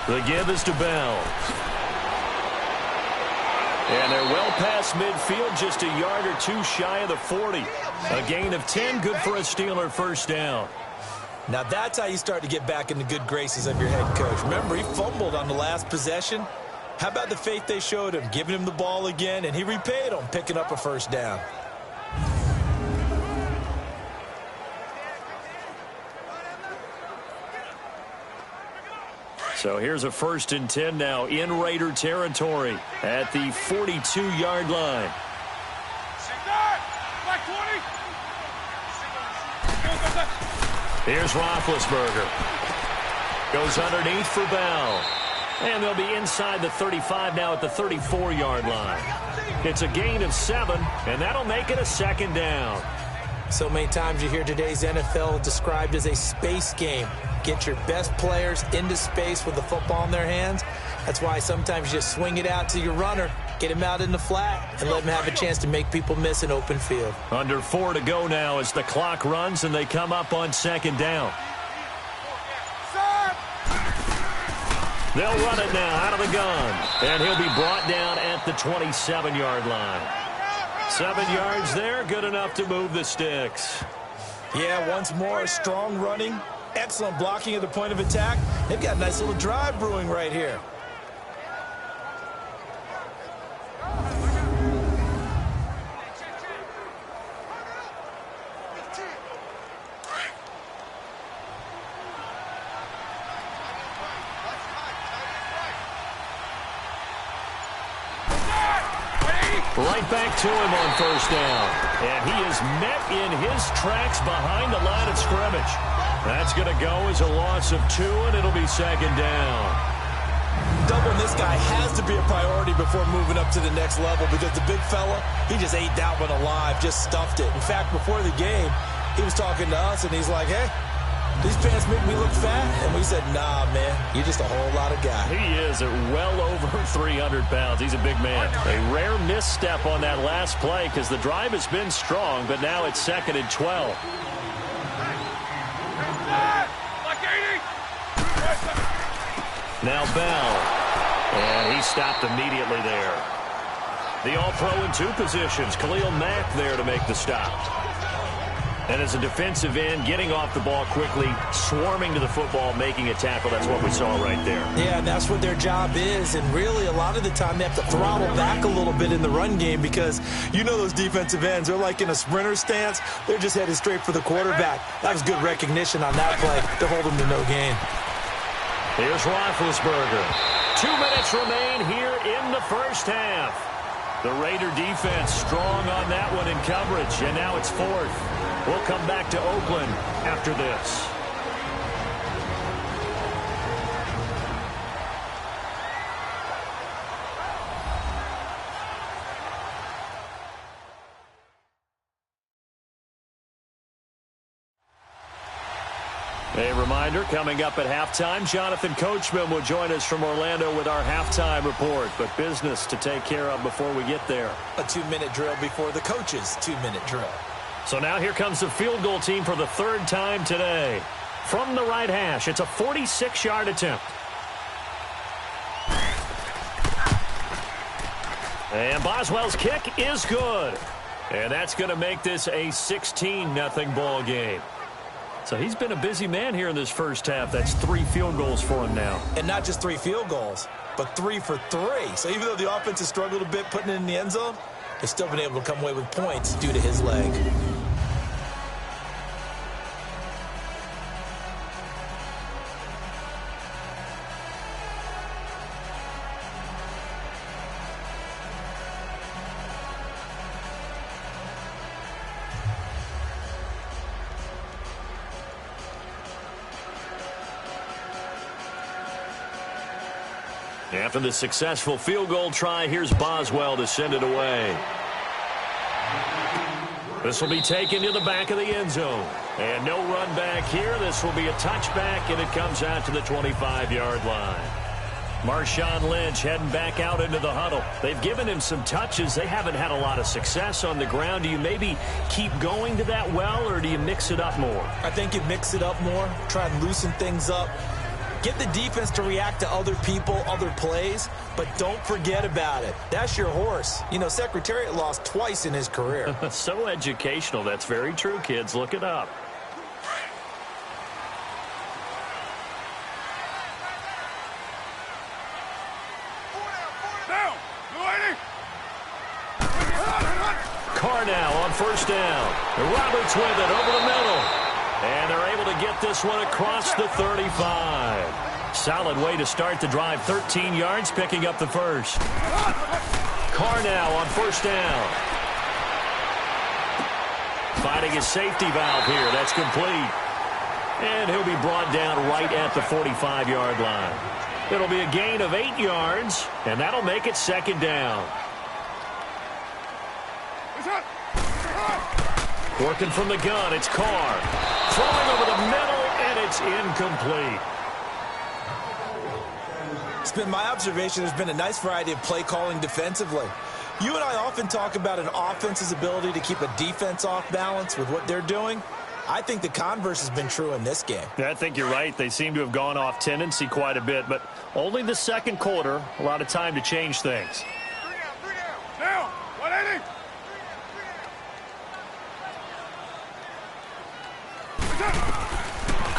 The give is to Bell. And they're well past midfield, just a yard or 2 shy of the 40. A gain of 10, good for a Steeler 1st down. Now that's how you start to get back in the good graces of your head coach. Remember, he fumbled on the last possession. How about the faith they showed him, giving him the ball again, and he repaid them, picking up a 1st down. So here's a 1st and 10 now in Raider territory at the 42-yard line. Here's Roethlisberger. Goes underneath for Bell. And they'll be inside the 35 now at the 34-yard line. It's a gain of 7, and that'll make it a 2nd down. So many times you hear today's NFL described as a space game. Get your best players into space with the football in their hands. That's why sometimes you just swing it out to your runner, get him out in the flat, and let him have a chance to make people miss an open field. Under 4 to go now as the clock runs and they come up on 2nd down. They'll run it now out of the gun, and he'll be brought down at the 27-yard line. 7 yards there, good enough to move the sticks. Yeah, once more, strong running, excellent blocking at the point of attack. They've got a nice little drive brewing right here. Right back to him on first down. And he is met in his tracks behind the line of scrimmage. That's going to go as a loss of 2, and it'll be second down. Doubling this guy has to be a priority before moving up to the next level because the big fella, he just ate that one alive, just stuffed it. In fact, before the game, he was talking to us, and he's like, hey, these pants make me look fat. And we said, nah, man, you're just a whole lot of guy. He is at well over 300 pounds. He's a big man. A rare misstep on that last play because the drive has been strong, but now it's 2nd and 12. Now Bell. And he stopped immediately there. The all-pro in 2 positions. Khalil Mack there to make the stop. And as a defensive end, getting off the ball quickly, swarming to the football, making a tackle. That's what we saw right there. Yeah, and that's what their job is. And really, a lot of the time, they have to throttle back a little bit in the run game because you know those defensive ends, they're like in a sprinter stance. They're just headed straight for the quarterback. That was good recognition on that play to hold them to no gain. Here's Roethlisberger. 2 minutes remain here in the first half. The Raider defense strong on that one in coverage, and now it's 4th. We'll come back to Oakland after this. A reminder, coming up at halftime, Jonathan Coachman will join us from Orlando with our halftime report. But business to take care of before we get there. A 2-minute drill before the coach's 2-minute drill. So now here comes the field goal team for the 3rd time today. From the right hash, it's a 46-yard attempt. And Boswell's kick is good. And that's going to make this a 16-0 ball game. So he's been a busy man here in this first half. That's 3 field goals for him now. And not just 3 field goals, but 3 for 3. So even though the offense has struggled a bit putting it in the end zone, they've still been able to come away with points due to his leg. After the successful field goal try, here's Boswell to send it away. This will be taken to the back of the end zone. And no run back here. This will be a touchback, and it comes out to the 25-yard line. Marshawn Lynch heading back out into the huddle. They've given him some touches. They haven't had a lot of success on the ground. Do you maybe keep going to that well, or do you mix it up more? I think you mix it up more, try and loosen things up. Get the defense to react to other people, other plays, but don't forget about it. That's your horse. You know, Secretariat lost twice in his career. So educational. That's very true, kids. Look it up. Carr now on first down. Roberts with it over the middle. And they're able to get this one across the 35. Solid way to start the drive. 13 yards, picking up the first. Carr now on first down. Finding his safety valve here. That's complete. And he'll be brought down right at the 45-yard line. It'll be a gain of 8 yards, and that'll make it second down. Working from the gun, it's Carr. Throwing over the middle, and it's incomplete. It's been my observation there's been a nice variety of play calling defensively. You and I often talk about an offense's ability to keep a defense off balance with what they're doing. I think the converse has been true in this game. Yeah, I think you're right. They seem to have gone off tendency quite a bit, but only the second quarter, a lot of time to change things. Down, 180.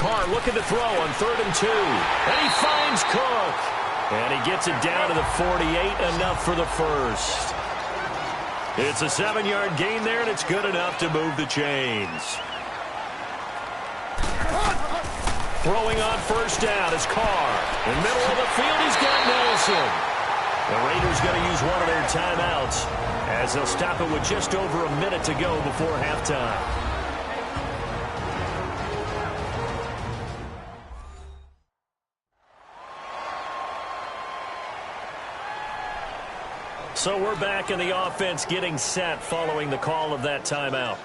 Carr looking to throw on 3rd and 2. And he finds Cook. And he gets it down to the 48, enough for the first. It's a 7-yard gain there, and it's good enough to move the chains. Throwing on 1st down is Carr. In the middle of the field, he's got Nelson. The Raiders going to use one of their timeouts as they'll stop it with just over a minute to go before halftime. So we're back in the offense getting set following the call of that timeout.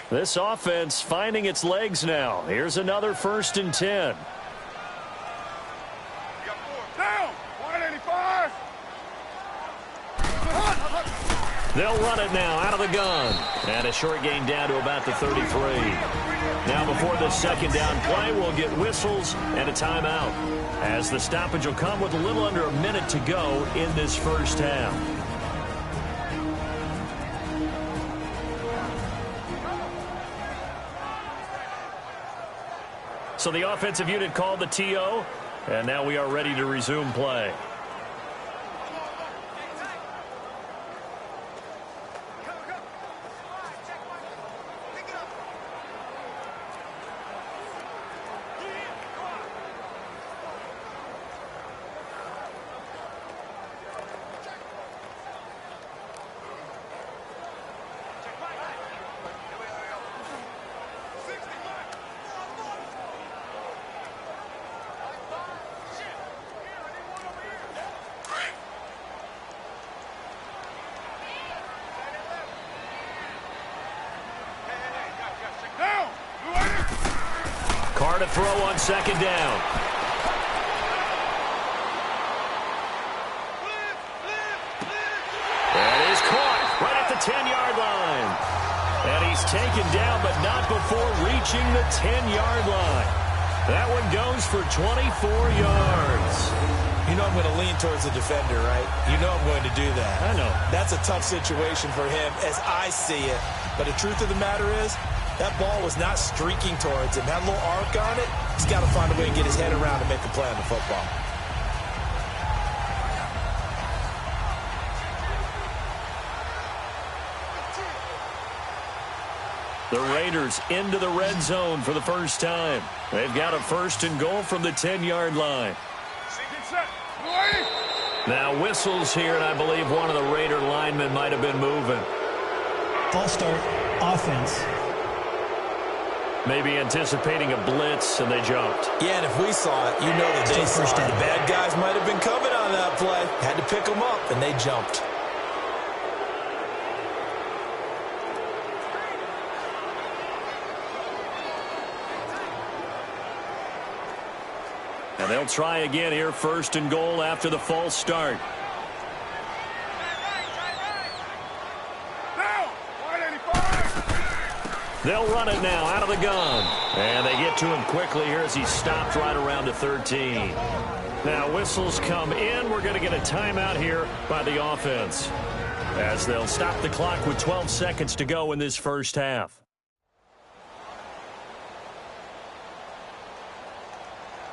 This offense finding its legs now. Here's another 1st and 10. They'll run it now out of the gun. And a short gain down to about the 33. Now before the 2nd down play, we'll get whistles and a timeout, as the stoppage will come with a little under a minute to go in this 1st half. So the offensive unit called the TO, and now we are ready to resume play. To throw on 2nd down. That is caught right at the 10-yard line. And he's taken down, but not before reaching the 10-yard line. That one goes for 24 yards. You know I'm going to lean towards the defender, right? You know I'm going to do that. I know. That's a tough situation for him as I see it. But the truth of the matter is, that ball was not streaking towards him. Had a little arc on it. He's got to find a way to get his head around and make a play on the football. The Raiders into the red zone for the first time. They've got a 1st and goal from the 10-yard line. Now whistles here, and I believe one of the Raider linemen might have been moving. False start, offense. Maybe anticipating a blitz, and they jumped. Yeah, and if we saw it, you know that they saw it. The bad guys might have been coming on that play. Had to pick them up, and they jumped. And they'll try again here, 1st and goal after the false start. They'll run it now out of the gun. And they get to him quickly here as he stopped right around the 13. Now whistles come in. We're going to get a timeout here by the offense, as they'll stop the clock with 12 seconds to go in this 1st half.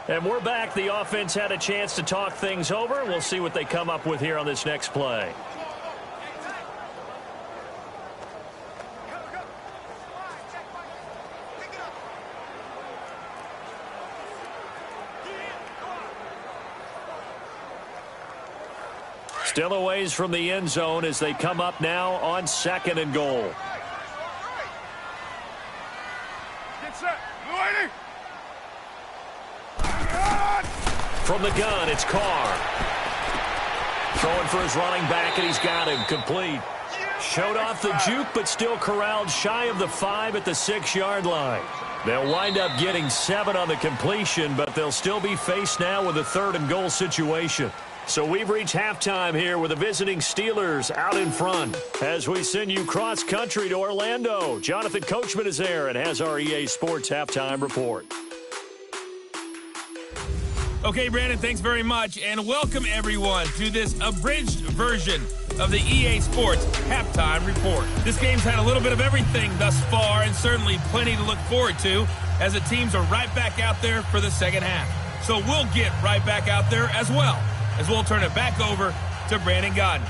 And we're back. The offense had a chance to talk things over. We'll see what they come up with here on this next play. Still a ways from the end zone as they come up now on 2nd and goal. Get set. Blue 80. From the gun, it's Carr. Throwing for his running back, and he's got him complete. Showed off the juke, but still corralled shy of the 5 at the 6-yard line. They'll wind up getting 7 on the completion, but they'll still be faced now with a 3rd and goal situation. So we've reached halftime here with the visiting Steelers out in front. As we send you cross-country to Orlando, Jonathan Coachman is there and has our EA Sports halftime report. Okay, Brandon, thanks very much, and welcome everyone to this abridged version of the EA Sports halftime report. This game's had a little bit of everything thus far, and certainly plenty to look forward to, as the teams are right back out there for the second half. So we'll get right back out there as well, as we'll turn it back over to Brandon Godden.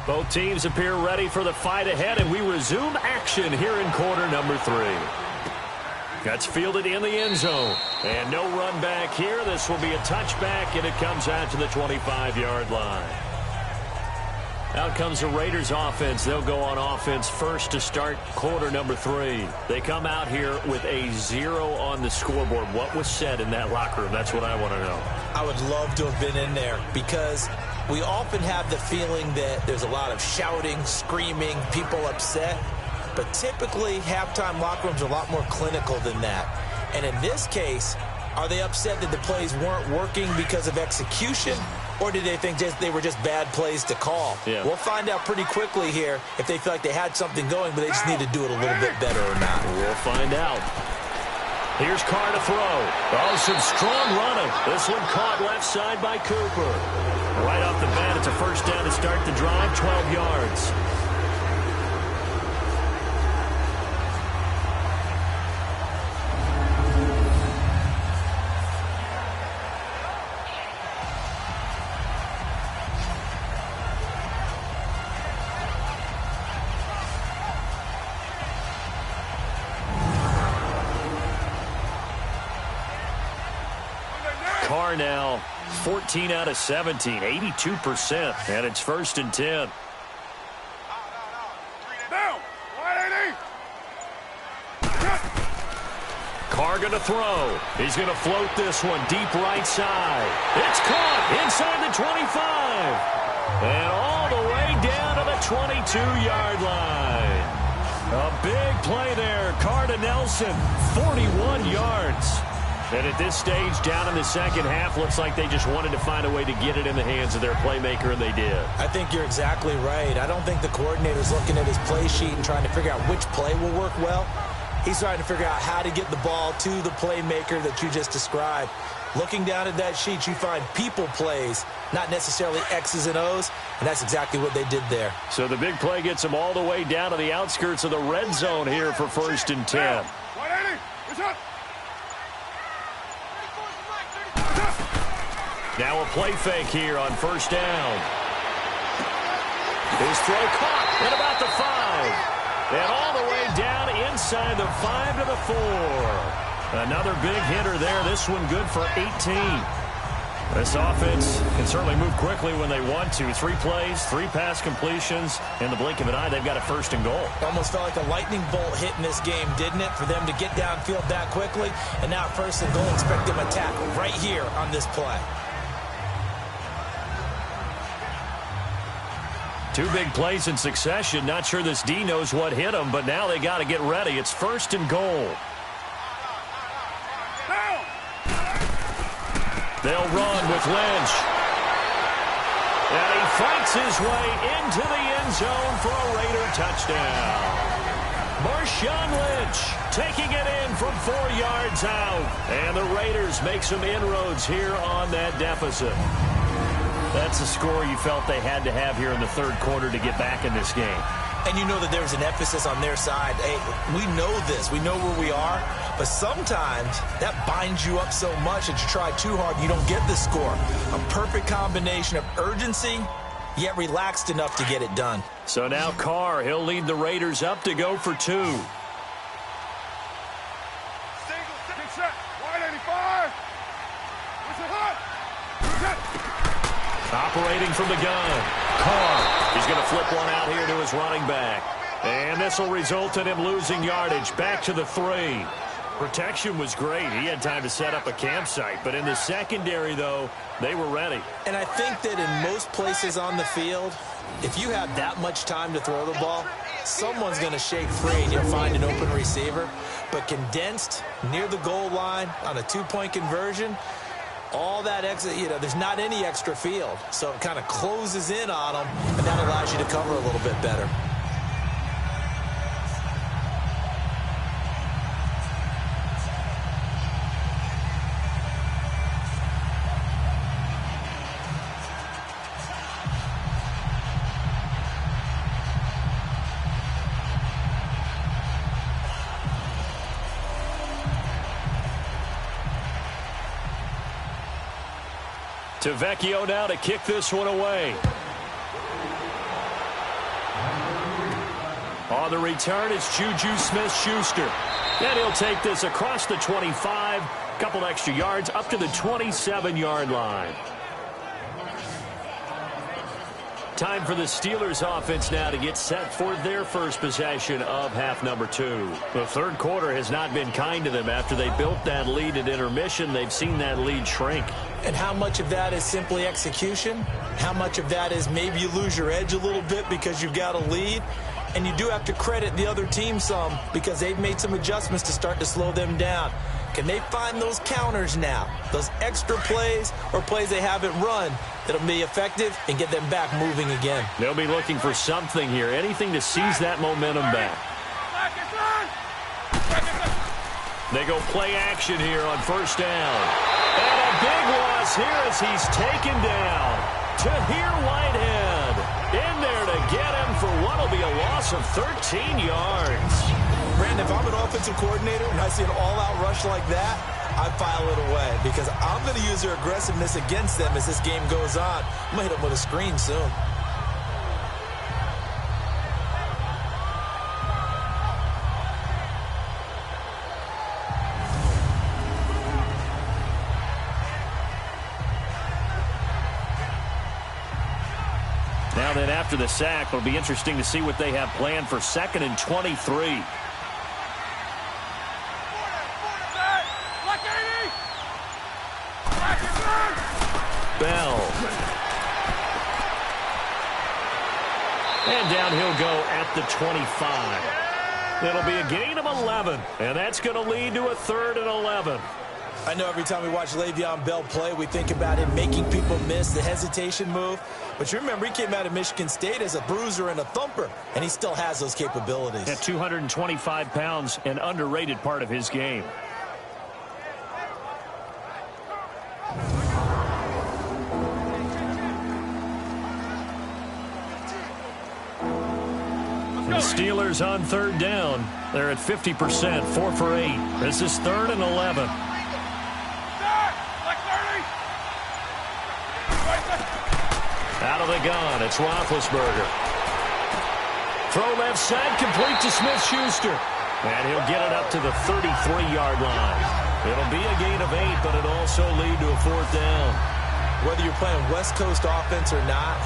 Both teams appear ready for the fight ahead, and we resume action here in quarter number 3. That's fielded in the end zone. And no run back here. This will be a touchback, and it comes out to the 25-yard line. Out comes the Raiders offense. They'll go on offense first to start quarter number 3. They come out here with a 0 on the scoreboard. What was said in that locker room? That's what I want to know. I would love to have been in there, because we often have the feeling that there's a lot of shouting, screaming, people upset. But typically, halftime locker rooms are a lot more clinical than that. And in this case, are they upset that the plays weren't working because of execution? Or did they think they were just bad plays to call? Yeah. We'll find out pretty quickly here if they feel like they had something going, but they just need to do it a little bit better or not. We'll find out. Here's Carr to throw. Oh, some strong running. This one caught left side by Cooper. Right off the bat, it's a first down to start the drive, 12 yards. Carr now 14 out of 17, 82%, and it's 1st and 10. Down, 180. Carr going to throw. He's going to float this one deep right side. It's caught inside the 25. And all the way down to the 22-yard line. A big play there. Carr to Nelson, 41 yards. And at this stage, down in the second half, looks like they just wanted to find a way to get it in the hands of their playmaker, and they did. I think you're exactly right. I don't think the coordinator's looking at his play sheet and trying to figure out which play will work well. He's trying to figure out how to get the ball to the playmaker that you just described. Looking down at that sheet, you find people plays, not necessarily X's and O's, and that's exactly what they did there. So the big play gets them all the way down to the outskirts of the red zone here for 1st and 10. 180. It's up. Now a play fake here on 1st down. His throw caught at about the 5. And all the way down inside the 5 to the 4. Another big hitter there. This one good for 18. This offense can certainly move quickly when they want to. 3 plays, 3 pass completions. In the blink of an eye, they've got a 1st and goal. Almost felt like a lightning bolt hit in this game, didn't it? For them to get downfield that quickly. And now 1st and goal, expect them to tackle right here on this play. 2 big plays in succession. Not sure this D knows what hit them, but now they got to get ready. It's 1st and goal. They'll run with Lynch. And he fights his way into the end zone for a Raider touchdown. Marshawn Lynch taking it in from 4 yards out. And the Raiders make some inroads here on that deficit. That's the score you felt they had to have here in the 3rd quarter to get back in this game. And you know that there's an emphasis on their side. Hey, we know this. We know where we are. But sometimes that binds you up so much that you try too hard, you don't get the score. A perfect combination of urgency, yet relaxed enough to get it done. So now Carr, he'll lead the Raiders up to go for 2. Single, set, 185. What's it hot? Operating from the gun. Carr He's going to flip one out here to his running back. And this will result in him losing yardage. Back to the 3. Protection was great. He had time to set up a campsite. But in the secondary, though, they were ready. And I think that in most places on the field, if you have that much time to throw the ball, someone's going to shake free and you'll find an open receiver. But condensed near the goal line on a 2-point conversion, all that extra, there's not any extra field. So it kind of closes in on them, and that allows you to cover a little bit better. To Vecchio now to kick this one away. On the return, it's Juju Smith-Schuster. And he'll take this across the 25, couple extra yards up to the 27-yard line. Time for the Steelers offense now to get set for their first possession of half number 2. The third quarter has not been kind to them. After they built that lead at intermission, they've seen that lead shrink. And how much of that is simply execution? How much of that is maybe you lose your edge a little bit because you've got a lead? And you do have to credit the other team some because they've made some adjustments to start to slow them down. Can they find those counters now, those extra plays or plays they haven't run that'll be effective and get them back moving again? They'll be looking for something here, anything to seize that momentum back. They go play action here on first down. And a big loss here as he's taken down. Tahir Whitehead in there to get him for what will be a loss of 13 yards. Brandon, if I'm an offensive coordinator and I see an all-out rush like that, I file it away because I'm going to use their aggressiveness against them as this game goes on. I'm going to hit them with a screen soon. Now then, after the sack, it'll be interesting to see what they have planned for 2nd and 23. Bell. And down he'll go at the 25. It'll be a gain of 11, and that's going to lead to a 3rd and 11. I know every time we watch Le'Veon Bell play, we think about him making people miss the hesitation move. But you remember, he came out of Michigan State as a bruiser and a thumper, and he still has those capabilities. At 225 pounds, an underrated part of his game. The Steelers on 3rd down. They're at 50%, 4 for 8. This is 3rd and 11. Out of the gun, it's Roethlisberger. Throw left side, complete to Smith-Schuster. And he'll get it up to the 33-yard line. It'll be a gain of 8, but it'll also lead to a 4th down. Whether you're playing West Coast offense or not,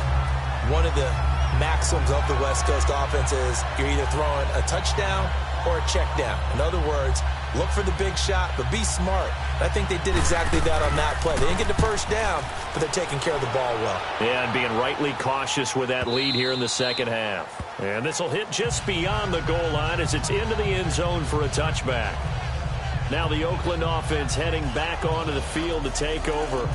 one of the maxims of the West Coast offense is you're either throwing a touchdown or a check down. In other words, look for the big shot, but be smart. I think they did exactly that on that play. They didn't get the first down, but they're taking care of the ball well. Yeah, and being rightly cautious with that lead here in the second half. And this will hit just beyond the goal line as it's into the end zone for a touchback. Now the Oakland offense heading back onto the field to take over.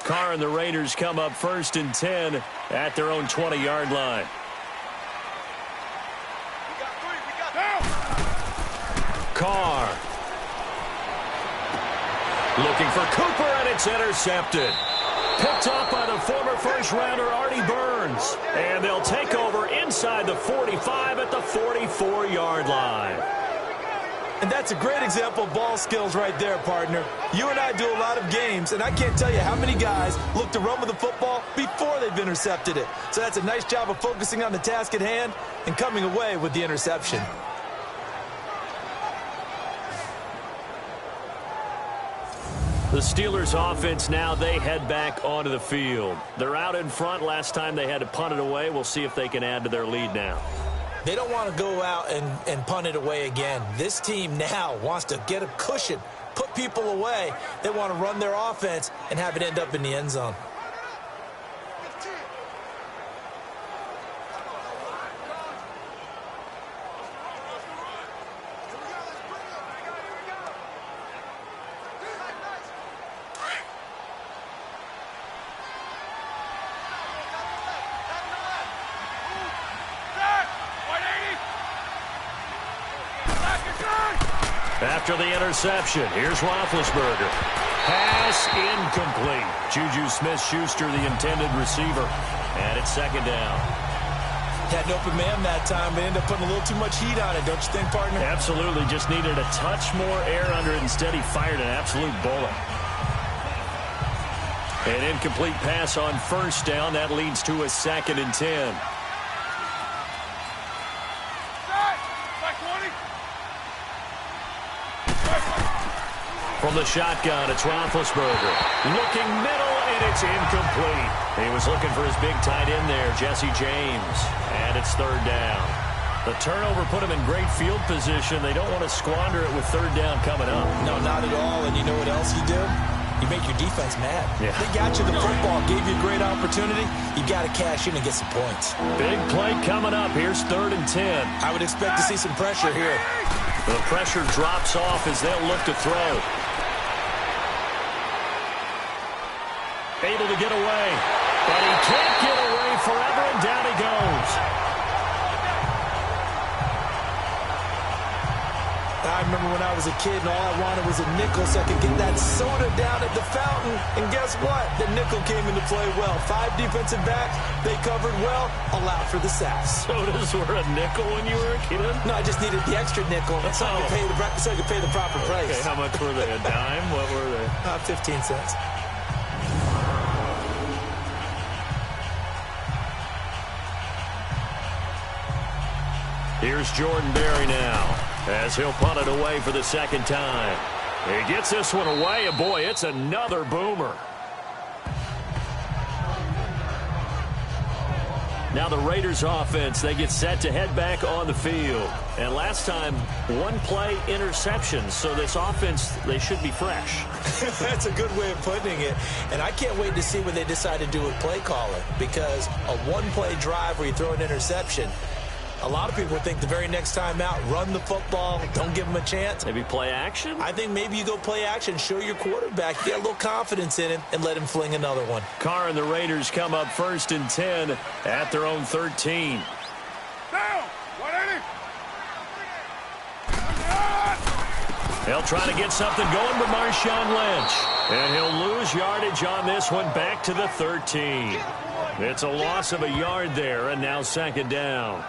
Carr and the Raiders come up 1st and 10 at their own 20-yard line. Carr. Looking for Cooper, and it's intercepted. Picked up by the former first-rounder Artie Burns. And they'll take over inside the 45 at the 44-yard line. And that's a great example of ball skills right there, partner. You and I do a lot of games, and I can't tell you how many guys look to run with the football before they've intercepted it. So that's a nice job of focusing on the task at hand and coming away with the interception. The Steelers offense now, they head back onto the field. They're out in front. Last time they had to punt it away. We'll see if they can add to their lead now. They don't want to go out and punt it away again. This team now wants to get a cushion, put people away. They want to run their offense and have it end up in the end zone. After the interception, here's Roethlisberger. Pass incomplete. Juju Smith-Schuster, the intended receiver. And it's second down. Had an open man that time, but ended up putting a little too much heat on it, don't you think, partner? Absolutely. Just needed a touch more air under it. Instead, he fired an absolute bullet. An incomplete pass on first down. That leads to a 2nd and 10. From the shotgun, it's Roethlisberger. Looking middle, and it's incomplete. He was looking for his big tight end there, Jesse James. And it's 3rd down. The turnover put him in great field position. They don't want to squander it with 3rd down coming up. No, not at all. And you know what else you do? You make your defense mad. Yeah. They got you the football, gave you a great opportunity. You got to cash in and get some points. Big play coming up. Here's 3rd and 10. I would expect to see some pressure here. The pressure drops off as they'll look to throw. Able to get away, but he can't get away forever, and down he goes. I remember when I was a kid and all I wanted was a nickel so I could get that soda down at the fountain. And guess what? The nickel came into play well. 5 defensive backs, they covered well, allowed for the sacks. Sodas were a nickel when you were a kid? No, I just needed the extra nickel so I could pay the proper price. Okay, how much were they? A dime? What were they? 15 cents. Here's Jordan Berry now as he'll punt it away for the 2nd time. He gets this one away, and boy, it's another boomer. Now the Raiders offense, they get set to head back on the field. And last time, 1-play interception. So this offense, they should be fresh. That's a good way of putting it. And I can't wait to see what they decide to do with play calling. Because a 1-play drive where you throw an interception, a lot of people think the very next time out, run the football, don't give them a chance. Maybe play action? I think maybe you go play action, show your quarterback, get a little confidence in him, and let him fling another one. Carr and the Raiders come up 1st and 10 at their own 13. Down! 180! They'll try to get something going with Marshawn Lynch. And he'll lose yardage on this one back to the 13. It's a loss of a yard there, and now 2nd down.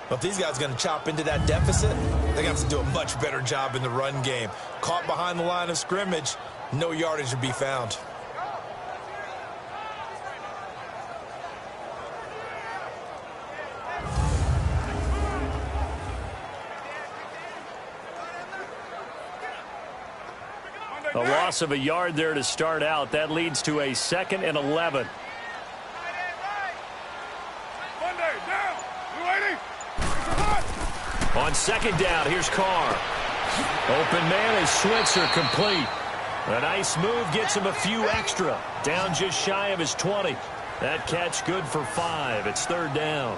But if these guys are going to chop into that deficit, they're going to have to do a much better job in the run game. Caught behind the line of scrimmage, no yardage to be found. A loss of a yard there to start out. That leads to a 2nd and 11. On 2nd down, here's Carr. Open man is Switzer, complete. A nice move gets him a few extra. Down just shy of his 20. That catch good for 5. It's 3rd down.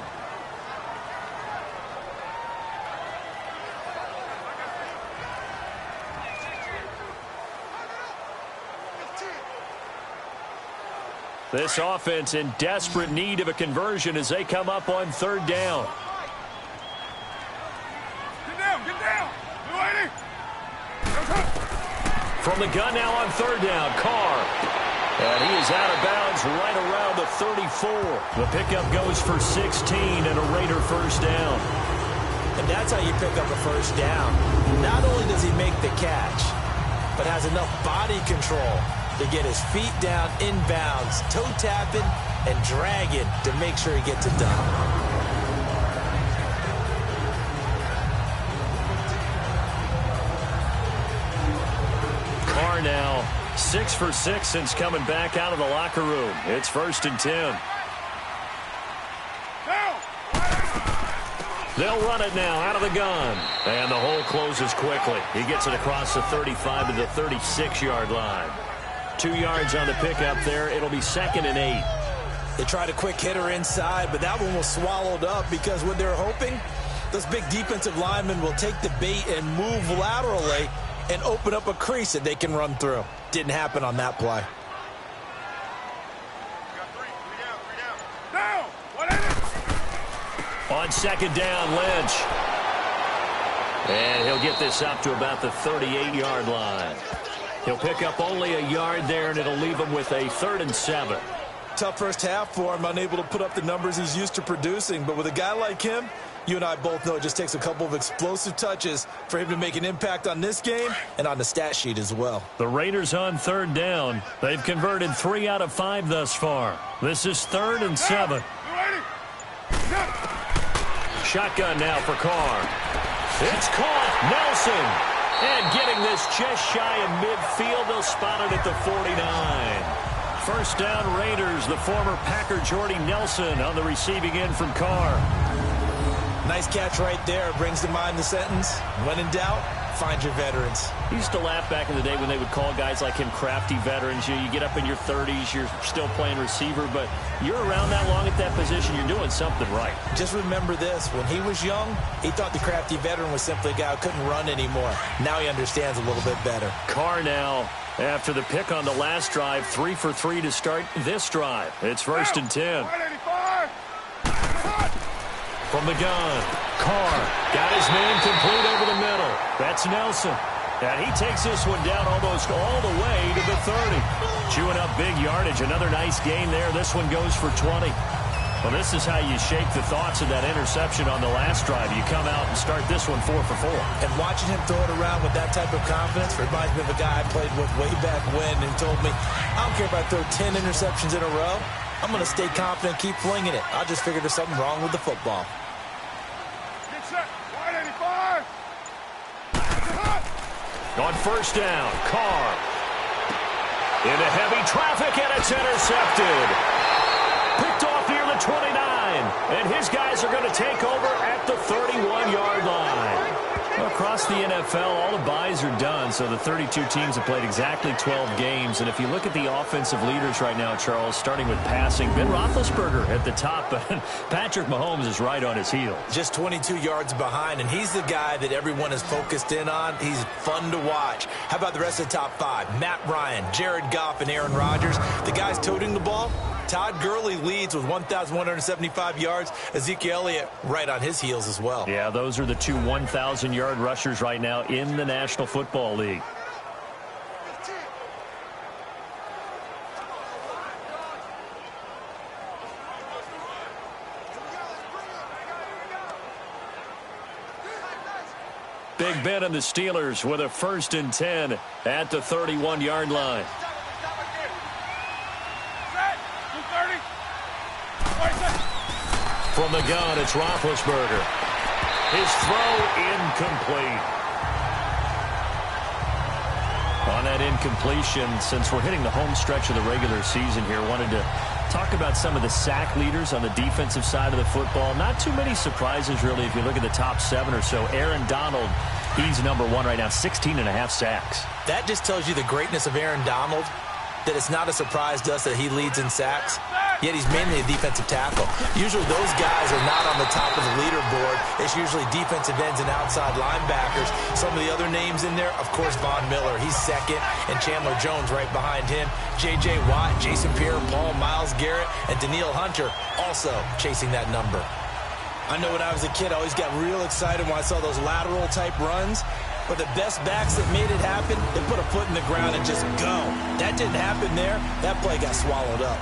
This offense in desperate need of a conversion as they come up on 3rd down. Get down! 280! From the gun now on 3rd down, Carr. And he is out of bounds right around the 34. The pickup goes for 16 and a Raider 1st down. And that's how you pick up a first down. Not only does he make the catch, but has enough body control to get his feet down inbounds, toe tapping and dragging to make sure he gets it done. Carr now 6 for 6 since coming back out of the locker room. It's 1st and 10. They'll run it now out of the gun. And the hole closes quickly. He gets it across the 35 to the 36-yard line. 2 yards on the pickup there. It'll be 2nd and 8. They tried a quick hitter inside, but that one was swallowed up because what they're hoping, those big defensive linemen will take the bait and move laterally and open up a crease that they can run through. Didn't happen on that play. On 2nd down, Lynch. And he'll get this up to about the 38-yard line. He'll pick up only a yard there, and it'll leave him with a 3rd and 7. Tough first half for him, unable to put up the numbers he's used to producing. But with a guy like him, you and I both know it just takes a couple of explosive touches for him to make an impact on this game and on the stat sheet as well. The Raiders on 3rd down. They've converted 3 out of 5 thus far. This is 3rd and 7. Shotgun now for Carr. It's caught. Nelson. And getting this just shy of midfield. They'll spot it at the 49. 1st down Raiders. The former Packer Jordy Nelson on the receiving end from Carr. Nice catch right there. Brings to mind the sentence, when in doubt, find your veterans. He used to laugh back in the day when they would call guys like him crafty veterans. You get up in your 30s, you're still playing receiver, but you're around that long at that position, you're doing something right. Just remember this. When he was young, he thought the crafty veteran was simply a guy who couldn't run anymore. Now he understands a little bit better. Carr now, after the pick on the last drive, 3 for 3 to start this drive. It's 1st and 10. From the gun, Carr got his man complete over the middle. That's Nelson. And he takes this one down almost all the way to the 30. Chewing up big yardage. Another nice gain there. This one goes for 20. Well, this is how you shake the thoughts of that interception on the last drive. You come out and start this one 4 for 4. And watching him throw it around with that type of confidence reminds me of a guy I played with way back when and told me, I don't care if I throw 10 interceptions in a row. I'm going to stay confident, keep flinging it. I just figured there's something wrong with the football. Get set. 185. On 1st down, Carr. Into heavy traffic, and it's intercepted. Picked off near the 29. And his guys are going to take over at the 31-yard line. Across the NFL, all the byes are done, so the 32 teams have played exactly 12 games. And if you look at the offensive leaders right now, Charles, starting with passing, Ben Roethlisberger at the top, but Patrick Mahomes is right on his heels. Just 22 yards behind, and he's the guy that everyone is focused in on. He's fun to watch. How about the rest of the top 5? Matt Ryan, Jared Goff, and Aaron Rodgers. The guys toting the ball. Todd Gurley leads with 1,175 yards. Ezekiel Elliott right on his heels as well. Yeah, those are the 2 1,000-yard rushers right now in the National Football League. Big Ben and the Steelers with a 1st and 10 at the 31-yard line. From the gun, it's Roethlisberger. His throw incomplete. On that incompletion, since we're hitting the home stretch of the regular season here, wanted to talk about some of the sack leaders on the defensive side of the football. Not too many surprises, really, if you look at the top 7 or so. Aaron Donald, he's number 1 right now, 16.5 sacks. That just tells you the greatness of Aaron Donald, that it's not a surprise to us that he leads in sacks, yet he's mainly a defensive tackle. Usually those guys are not on the top of the leaderboard. It's usually defensive ends and outside linebackers. Some of the other names in there, of course, Von Miller. He's 2nd, and Chandler Jones right behind him. J.J. Watt, Jason Pierre-Paul, Myles Garrett, and Danielle Hunter also chasing that number. I know when I was a kid, I always got real excited when I saw those lateral-type runs. But the best backs that made it happen, they put a foot in the ground and just go. That didn't happen there. That play got swallowed up.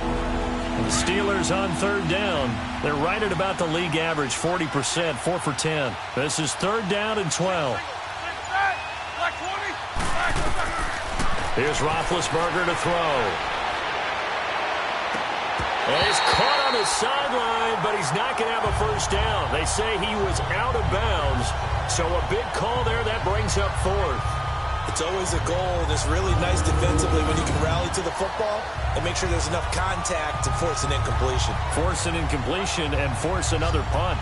The Steelers on third down. They're right at about the league average, 40%, 4 for 10. This is third down and 12. Here's Roethlisberger to throw. And he's caught on the sideline, but he's not going to have a first down. They say he was out of bounds, so a big call there. That brings up fourth. It's always a goal, and it's really nice defensively when you can rally to the football and make sure there's enough contact to force an incompletion. Force an incompletion and force another punt.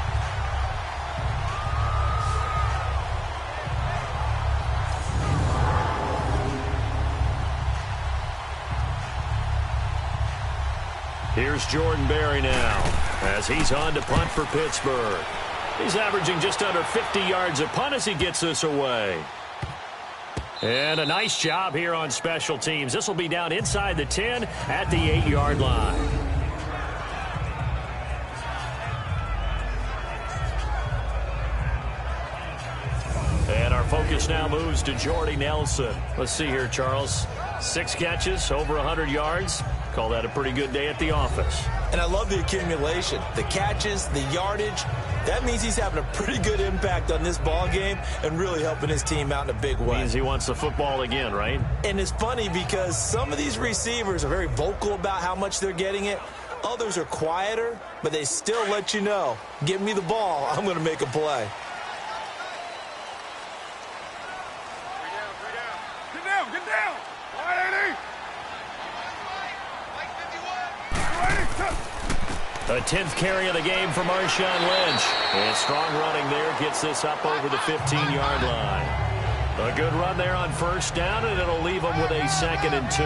Here's Jordan Berry now as he's on to punt for Pittsburgh. He's averaging just under 50 yards a punt as he gets this away. And a nice job here on special teams. This will be down inside the 10 at the 8-yard line. And our focus now moves to Jordy Nelson. Let's see here, Charles. 6 catches, over 100 yards. Call that a pretty good day at the office. And I love the accumulation, the catches, the yardage. That means he's having a pretty good impact on this ball game and really helping his team out in a big way. Means he wants the football again, right? And it's funny because some of these receivers are very vocal about how much they're getting it. Others are quieter, but they still let you know, give me the ball, I'm going to make a play. Get down, get down. 180. A 10th carry of the game for Marshawn Lynch. And strong running there gets this up over the 15-yard line. A good run there on first down, and it'll leave them with a 2nd and 2.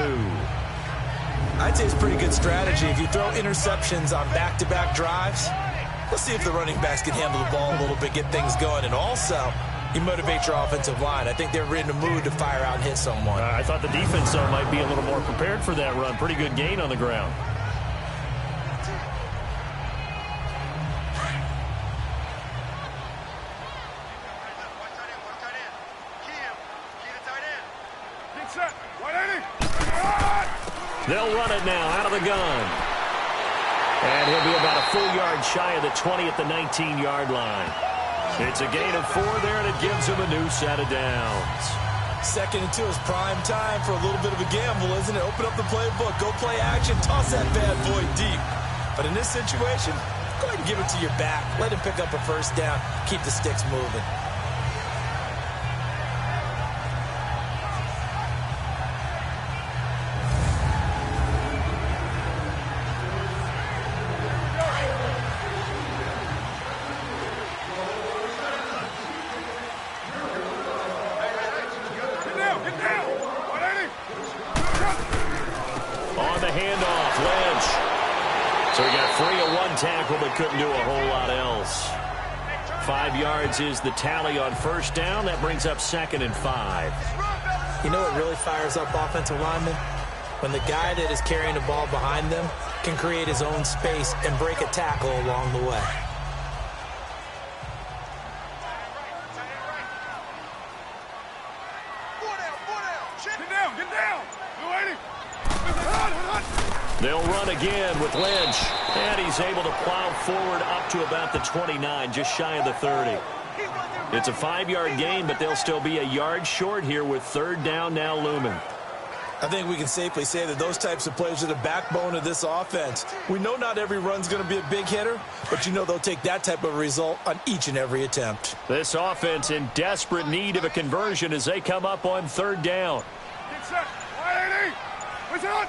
I'd say it's a pretty good strategy. If you throw interceptions on back-to-back drives, let's see if the running backs can handle the ball a little bit, get things going. And also, you motivate your offensive line. I think they're in the mood to fire out and hit someone. I thought the defense, though, might be a little more prepared for that run. Pretty good gain on the ground. They'll run it now out of the gun. And he'll be about a full yard shy of the 20 at the 19-yard line. It's a gain of 4 there, and it gives him a new set of downs. 2nd and 2 is prime time for a little bit of a gamble, isn't it? Open up the playbook, go play action, toss that bad boy deep. But in this situation, go ahead and give it to your back. Let him pick up a first down, keep the sticks moving. Tackle, but couldn't do a whole lot else. 5 yards is the tally on first down. That brings up 2nd and 5. You know what really fires up offensive linemen? When the guy that is carrying the ball behind them can create his own space and break a tackle along the way. Get down. They'll run again with Lynch. And he's able to plow forward up to about the 29, just shy of the 30. It's a 5-yard gain, but they'll still be a yard short here with third down now looming. I think we can safely say that those types of plays are the backbone of this offense. We know not every run's going to be a big hitter, but you know they'll take that type of result on each and every attempt. This offense in desperate need of a conversion as they come up on third down. Get set. 180. What's on?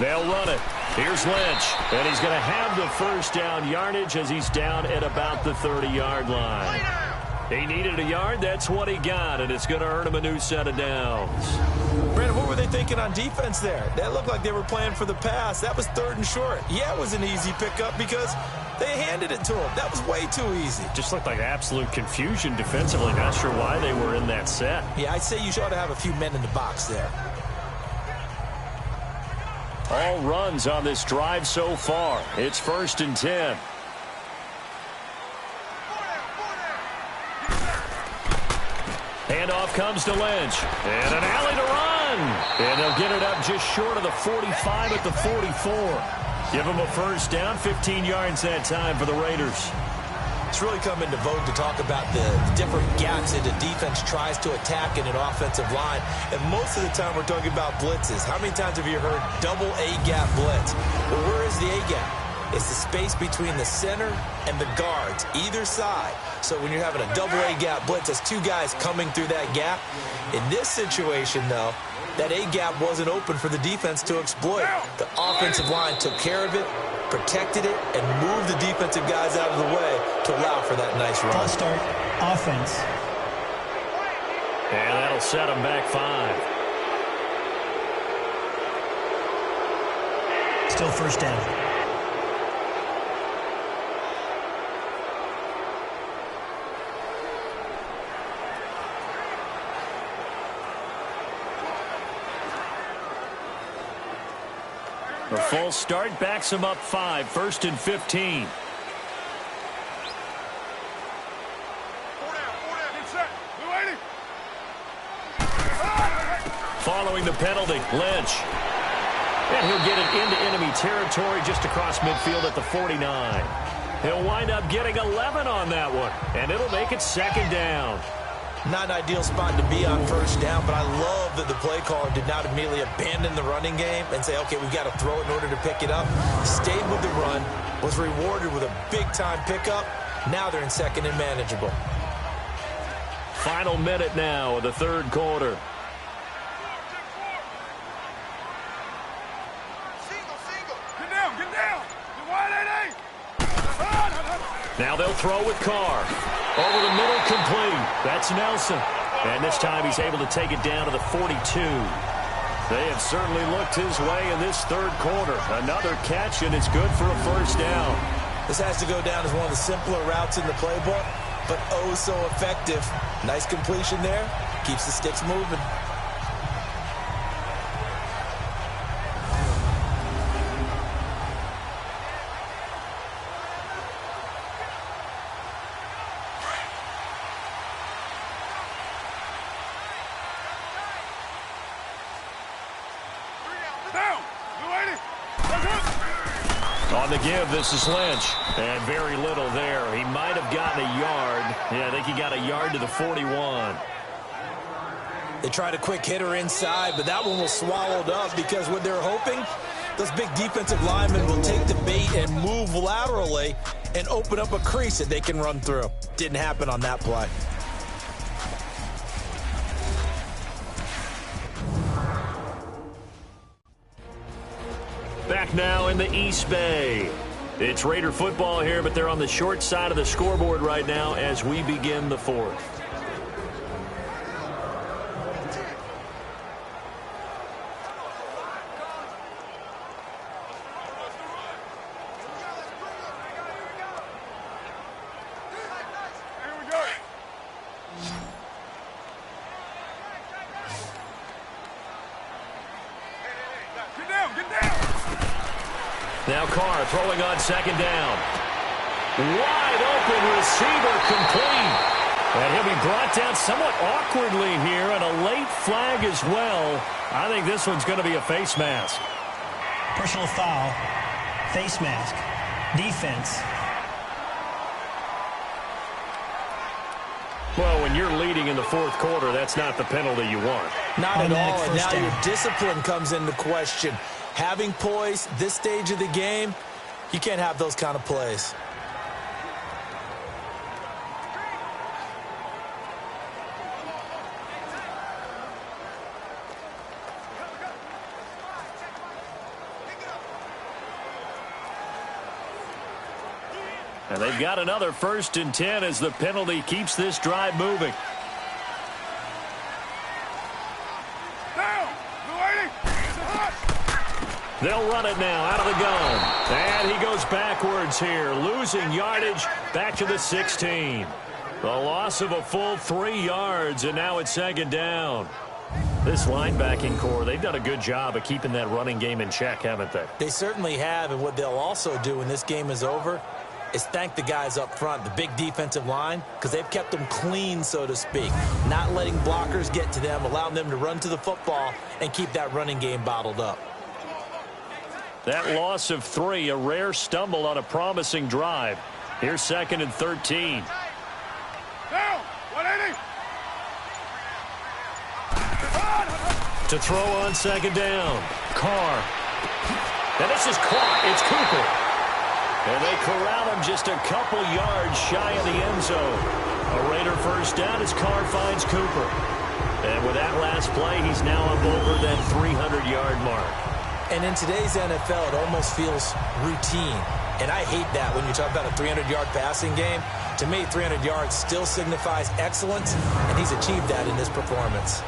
They'll run it. Here's Lynch, and he's going to have the first down yardage as he's down at about the 30-yard line. He needed a yard. That's what he got, and it's going to earn him a new set of downs. Brandon, what were they thinking on defense there? That looked like they were playing for the pass. That was 3rd and short. Yeah, it was an easy pickup because they handed it to him. That was way too easy. Just looked like absolute confusion defensively. Not sure why they were in that set. Yeah, I'd say you ought to have a few men in the box there. All runs on this drive so far. It's 1st and 10. Handoff comes to Lynch. And an alley to run. again. And they'll get it up just short of the 45 at the 44. Give them a first down, 15 yards that time for the Raiders. It's really come into vogue to talk about the different gaps that the defense tries to attack in an offensive line. And most of the time we're talking about blitzes. How many times have you heard double A-gap blitz? Well, where is the A-gap? It's the space between the center and the guards, either side. So when you're having a double A-gap blitz, that's two guys coming through that gap. In this situation, though, that A-gap wasn't open for the defense to exploit. The offensive line took care of it, protected it, and moved the defensive guys out of the way to allow for that nice run. False start, offense. And that'll set them back 5. Still first down. The full start backs him up 5, 1st and 15. Following the penalty, Lynch. And he'll get it into enemy territory just across midfield at the 49. He'll wind up getting 11 on that one, and it'll make it 2nd down. Not an ideal spot to be on first down, but I love that the play caller did not immediately abandon the running game and say, okay, we've got to throw it in order to pick it up. Stayed with the run, was rewarded with a big-time pickup. Now they're in 2nd and manageable. Final minute now of the 3rd quarter. Get down. You're wide, 8-8. Now they'll throw with Carr. Over the middle, complete. That's Nelson. And this time he's able to take it down to the 42. They have certainly looked his way in this 3rd quarter. Another catch, and it's good for a first down. This has to go down as one of the simpler routes in the playbook, but oh so effective. Nice completion there. Keeps the sticks moving. On the give, this is Lynch. And very little there. He might have gotten a yard. Yeah, I think he got a yard to the 41. They tried a quick hitter inside, but that one was swallowed up because what they're hoping, those big defensive linemen will take the bait and move laterally and open up a crease that they can run through. Didn't happen on that play. Back now in the East Bay. It's Raider football here, but they're on the short side of the scoreboard right now as we begin the 4th. Now Carr throwing on 2nd down. Wide open receiver, complete. And he'll be brought down somewhat awkwardly here, and a late flag as well. I think this one's going to be a face mask. Personal foul, face mask, defense. Well, when you're leading in the 4th quarter, that's not the penalty you want. Not at all, and now down. your discipline comes into question. Having poise, this stage of the game, you can't have those kind of plays. And they've got another 1st and 10 as the penalty keeps this drive moving. They'll run it now out of the gun. And he goes backwards here, losing yardage back to the 16. The loss of a full 3 yards, and now it's 2nd down. This linebacking core, they've done a good job of keeping that running game in check, haven't they? They certainly have, and what they'll also do when this game is over, is thank the guys up front, the big defensive line, because they've kept them clean, so to speak, not letting blockers get to them, allowing them to run to the football and keep that running game bottled up. That loss of 3, a rare stumble on a promising drive. Here's 2nd and 13. Down, 180. To throw on 2nd down. Carr. And this is caught. It's Cooper. And they corral him just a couple yards shy of the end zone. A Raider first down as Carr finds Cooper. And with that last play, he's now up over that 300-yard mark. And in today's NFL, it almost feels routine. And I hate that when you talk about a 300-yard passing game. To me, 300 yards still signifies excellence, and he's achieved that in this performance.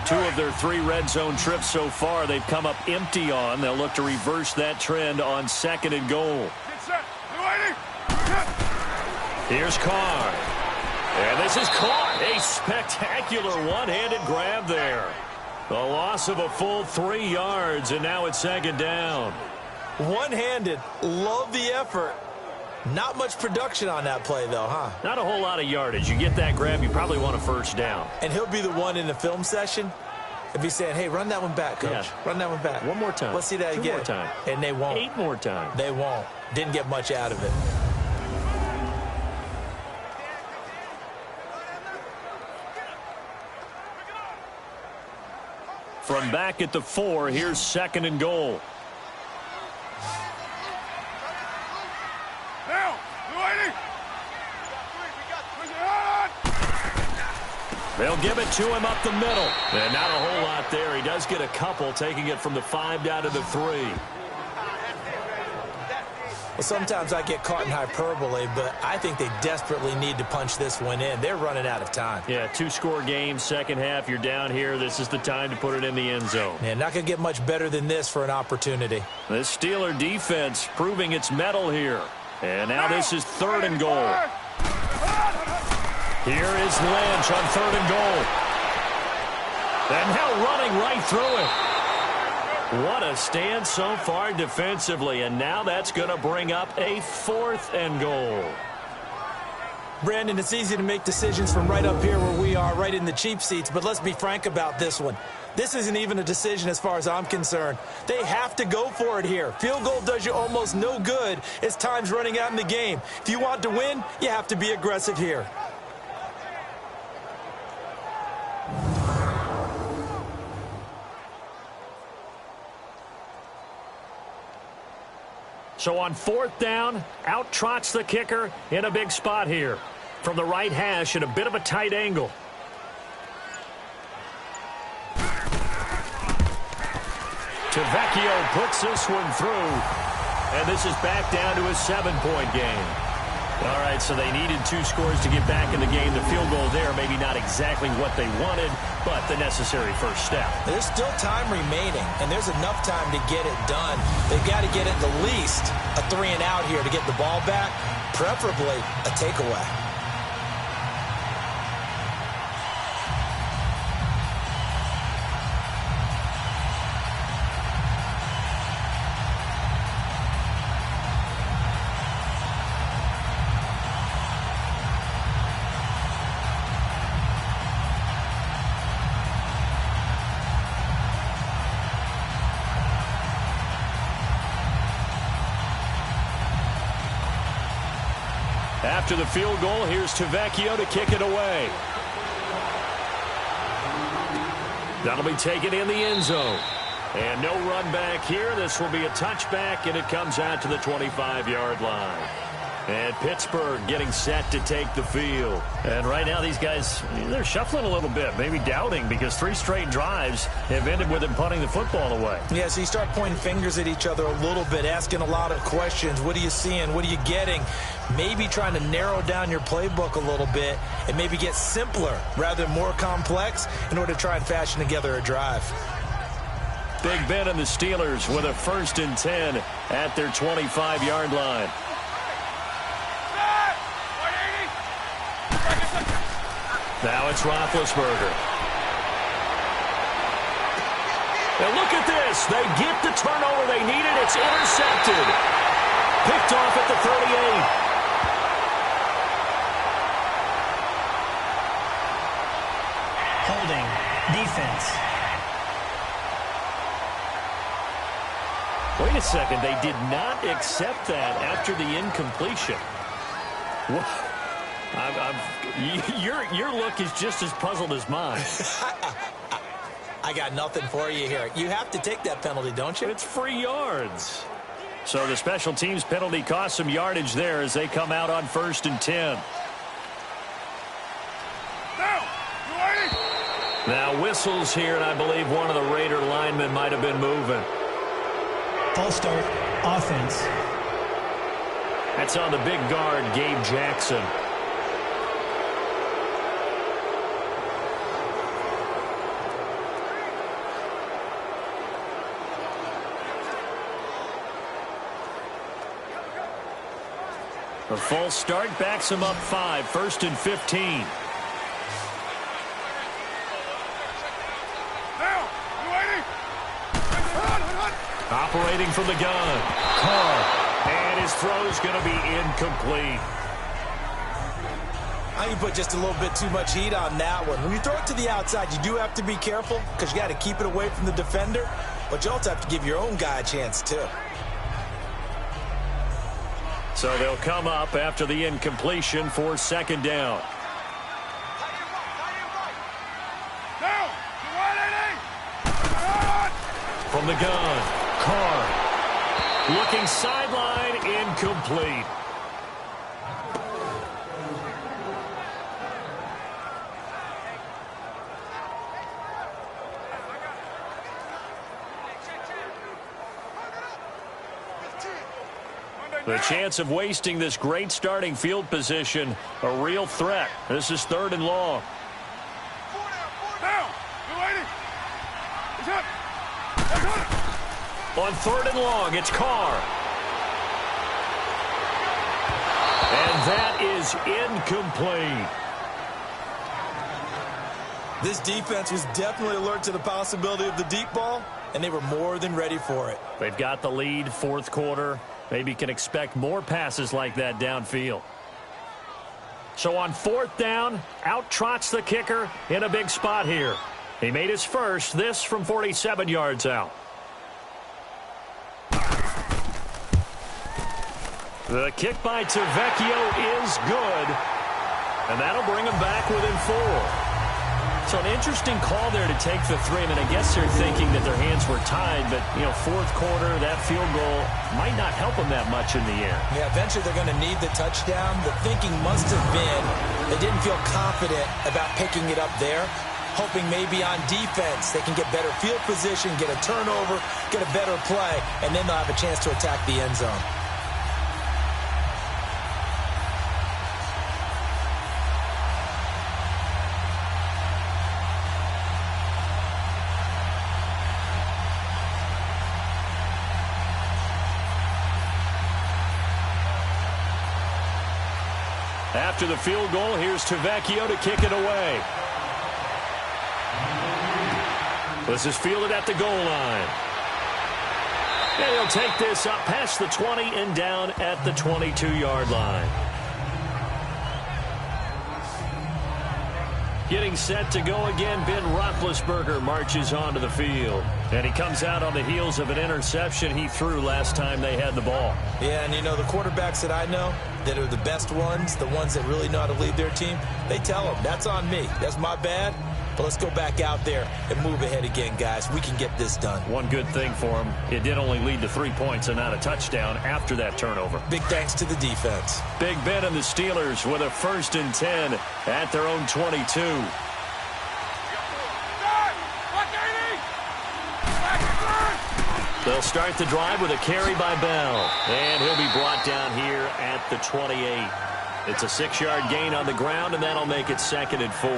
2 of their 3 red zone trips so far, they've come up empty on. They'll look to reverse that trend on 2nd and goal. Get set. 280. Here's Carr. And this is caught. A spectacular one-handed grab there. A loss of a full 3 yards, and now it's 2nd down. One-handed. Love the effort. Not much production on that play, though, huh? Not a whole lot of yardage. You get that grab, you probably want a first down. And he'll be the one in the film session. He'll be saying, hey, run that one back, coach. Yeah. Run that one back. One more time. Let's see that 2 again. more time. And they won't. 8 more times. They won't. Didn't get much out of it. From back at the 4, here's 2nd and goal. Down, 280. They'll give it to him up the middle. And not a whole lot there. He does get a couple, taking it from the 5 down to the 3. Well, sometimes I get caught in hyperbole, but I think they desperately need to punch this one in. They're running out of time. Yeah, 2-score game, second half. You're down here. This is the time to put it in the end zone. Man, not going to get much better than this for an opportunity. The Steeler defense proving its mettle here. And now this is 3rd and goal. Here is Lynch on 3rd and goal. And now running right through it. What a stand so far defensively, and now that's going to bring up a 4th and goal. Brandon, it's easy to make decisions from right up here where we are, right in the cheap seats, but let's be frank about this one. This isn't even a decision as far as I'm concerned. They have to go for it here. Field goal does you almost no good as time's running out in the game. If you want to win, you have to be aggressive here. So on 4th down, out trots the kicker in a big spot here. From the right hash at a bit of a tight angle. Tavecchio puts this one through. And this is back down to a 7-point game. All right, so they needed 2 scores to get back in the game. The field goal there, maybe not exactly what they wanted, but the necessary first step. There's still time remaining, and there's enough time to get it done. They've got to get at the least a 3-and-out here to get the ball back, preferably a takeaway. After the field goal, here's Tavecchio to kick it away. That'll be taken in the end zone. And no run back here. This will be a touchback, and it comes out to the 25-yard line. And Pittsburgh getting set to take the field. And right now these guys, they're shuffling a little bit, maybe doubting, because 3 straight drives have ended with them punting the football away. Yeah, so you start pointing fingers at each other a little bit, asking a lot of questions. What are you seeing? What are you getting? Maybe trying to narrow down your playbook a little bit and maybe get simpler rather than more complex in order to try and fashion together a drive. Big Ben and the Steelers with a 1st and 10 at their 25-yard line. Now it's Roethlisberger. And look at this. They get the turnover they needed. It's intercepted. Picked off at the 38. Holding. Defense. Wait a second. They did not accept that after the incompletion. Your look is just as puzzled as mine. I got nothing for you here. You have to take that penalty, don't you? It's free yards. So the special teams penalty cost some yardage there as they come out on 1st and 10. Now whistles here, and I believe one of the Raider linemen might have been moving. False start. Offense. That's on the big guard, Gabe Jackson. The false start backs him up 5, 1st and 15. Operating from the gun. Carr. And his throw's going to be incomplete. I think you put just a little bit too much heat on that one. When you throw it to the outside, you do have to be careful because you got to keep it away from the defender. But you also have to give your own guy a chance, too. So they'll come up after the incompletion for 2nd down. From the gun, Carr. Looking sideline, incomplete. The chance of wasting this great starting field position, a real threat. This is 3rd and long. On 3rd and long, it's Carr. And that is incomplete. This defense was definitely alert to the possibility of the deep ball, and they were more than ready for it. They've got the lead, 4th quarter. Maybe can expect more passes like that downfield. So on 4th down, out trots the kicker in a big spot here. He made his first, this from 47 yards out. The kick by Tavecchio is good, and that'll bring him back within 4. So an interesting call there to take the 3. I mean, I guess they're thinking that their hands were tied, but, 4th quarter, that field goal might not help them that much in the end. Yeah, eventually they're going to need the touchdown. The thinking must have been they didn't feel confident about picking it up there, hoping maybe on defense they can get better field position, get a turnover, get a better play, and then they'll have a chance to attack the end zone. After the field goal, here's Tavecchio to kick it away. This is fielded at the goal line. And he'll take this up past the 20 and down at the 22-yard line. Getting set to go again, Ben Roethlisberger marches onto the field. And he comes out on the heels of an interception he threw last time they had the ball. Yeah, and the quarterbacks that I know that are the best ones, the ones that really know how to lead their team, they tell them, that's on me. That's my bad. But let's go back out there and move ahead again, guys. We can get this done. One good thing for him, it did only lead to 3 points and not a touchdown after that turnover. Big thanks to the defense. Big Ben and the Steelers with a 1st and 10 at their own 22. They'll start the drive with a carry by Bell. And he'll be brought down here at the 28. It's a 6-yard gain on the ground, and that'll make it 2nd and 4.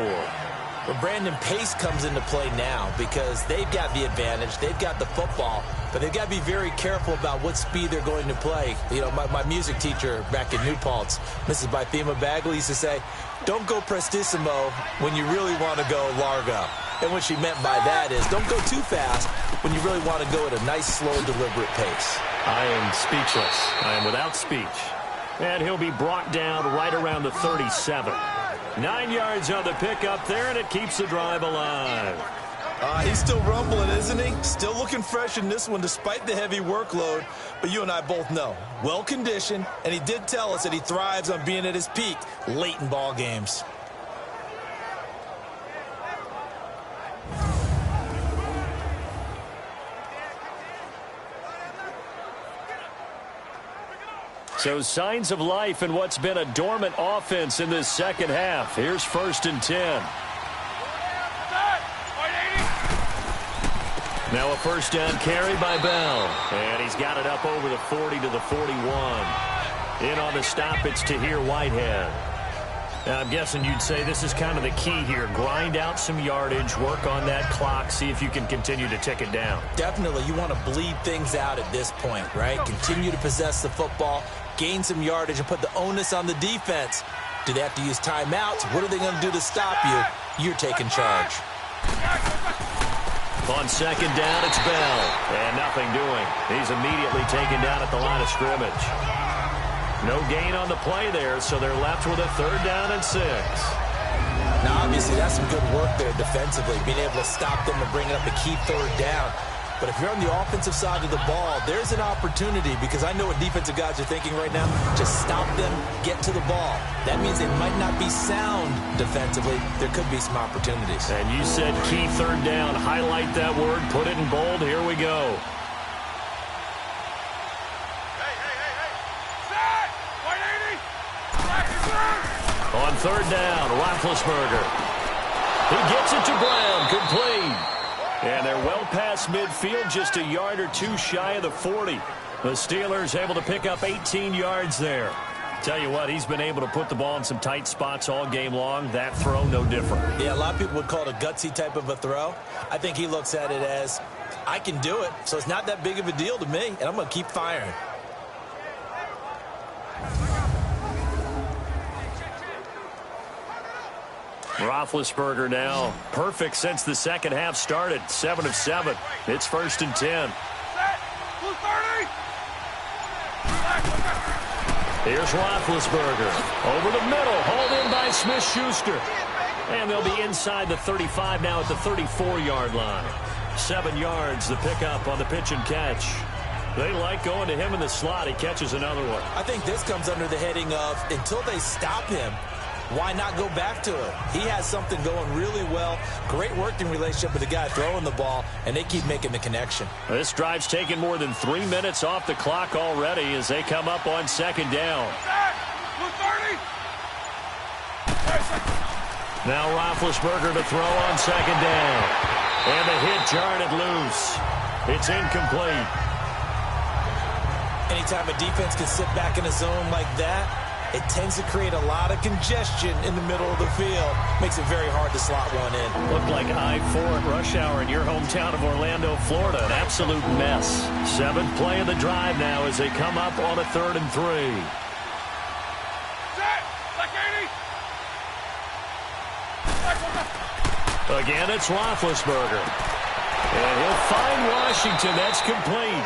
Well, Brandon, pace comes into play now because they've got the advantage. They've got the football, but they've got to be very careful about what speed they're going to play. My music teacher back in New Paltz, Mrs. Bythema Bagley, used to say, don't go prestissimo when you really want to go largo. And what she meant by that is don't go too fast when you really want to go at a nice, slow, deliberate pace. I am speechless. I am without speech. And he'll be brought down right around the 37. 9 yards on the pickup there, and it keeps the drive alive. He's still rumbling, isn't he? Still looking fresh in this one despite the heavy workload. But you and I both know, well-conditioned, and he did tell us that he thrives on being at his peak late in ball games. So signs of life in what's been a dormant offense in this second half. Here's 1st and 10. Now a first down carry by Bell. And he's got it up over the 40 to the 41. In on the stop, it's Tahir Whitehead. Now I'm guessing you'd say this is kind of the key here. Grind out some yardage, work on that clock, see if you can continue to tick it down. Definitely, you want to bleed things out at this point, right? Continue to possess the football, gain some yardage, and put the onus on the defense. Do they have to use timeouts? What are they going to do to stop you? You're taking charge. On second down, it's Bell. And nothing doing. He's immediately taken down at the line of scrimmage. No gain on the play there, so they're left with a 3rd down and 6. Now, obviously, that's some good work there defensively, being able to stop them and bring up a key 3rd down. But if you're on the offensive side of the ball, there's an opportunity, because I know what defensive guys are thinking right now. Just stop them, get to the ball. That means they might not be sound defensively. There could be some opportunities. And you said key 3rd down. Highlight that word. Put it in bold. Here we go. On 3rd down, Roethlisberger. He gets it to Brown. Complete. And they're well past midfield, just a yard or two shy of the 40. The Steelers able to pick up 18 yards there. Tell you what, he's been able to put the ball in some tight spots all game long. That throw, no different. Yeah, a lot of people would call it a gutsy type of a throw. I think he looks at it as, I can do it, so it's not that big of a deal to me, and I'm going to keep firing. Roethlisberger now perfect since the second half started. 7 of 7. It's 1st and 10. Here's Roethlisberger. Over the middle. Hauled in by Smith-Schuster. And they'll be inside the 35 now at the 34-yard line. 7 yards, the pickup on the pitch and catch. They like going to him in the slot. He catches another one. I think this comes under the heading of, until they stop him, why not go back to it? He has something going really well. Great working relationship with the guy throwing the ball, and they keep making the connection. This drive's taken more than 3 minutes off the clock already as they come up on second down. Now Roethlisberger to throw on second down. And the hit jarred it loose. It's incomplete. Anytime a defense can sit back in a zone like that, it tends to create a lot of congestion in the middle of the field. Makes it very hard to slot one in. Looked like I-4 at rush hour in your hometown of Orlando, Florida. An absolute mess. 7th play of the drive now as they come up on a 3rd and 3. Again, it's Roethlisberger. And he'll find Washington. That's complete.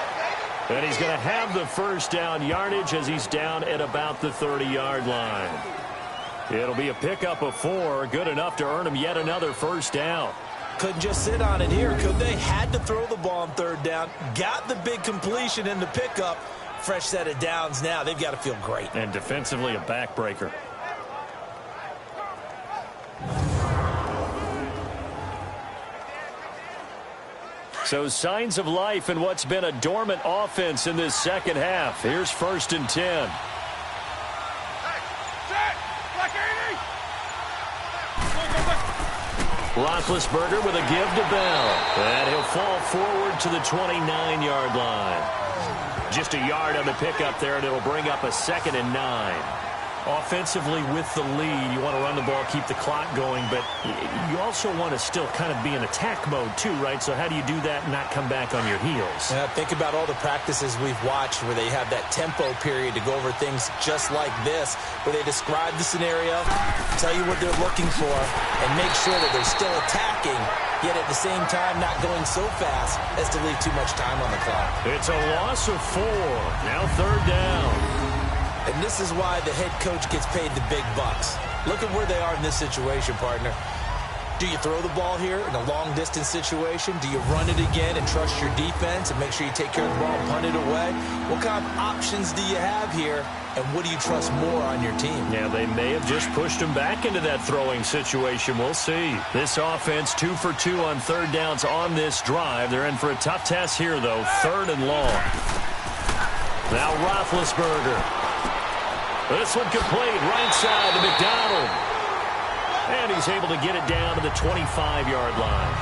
And he's going to have the first down yardage as he's down at about the 30-yard line. It'll be a pickup of 4, good enough to earn him yet another first down. Couldn't just sit on it here, could they? Had to throw the ball on 3rd down. Got the big completion in the pickup. Fresh set of downs now. They've got to feel great. And defensively, a backbreaker. So signs of life in what's been a dormant offense in this second half. Here's 1st and 10. Roethlisberger with a give to Bell. And he'll fall forward to the 29-yard line. Just a yard on the pickup there, and it'll bring up a 2nd and 9. Offensively with the lead, you want to run the ball, keep the clock going, but you also want to still kind of be in attack mode too, right? So how do you do that and not come back on your heels? Think about all the practices we've watched where they have that tempo period to go over things just like this, where they describe the scenario, tell you what they're looking for, and make sure that they're still attacking, yet at the same time not going so fast as to leave too much time on the clock. It's a loss of 4. Now 3rd down. And this is why the head coach gets paid the big bucks. Look at where they are in this situation, partner. Do you throw the ball here in a long-distance situation? Do you run it again and trust your defense and make sure you take care of the ball and punt it away? What kind of options do you have here, and what do you trust more on your team? Yeah, they may have just pushed him back into that throwing situation. We'll see. This offense 2 for 2 on 3rd downs on this drive. They're in for a tough test here, though. 3rd and long. Now Roethlisberger. This one complete, right side to McDonald. And he's able to get it down to the 25-yard line.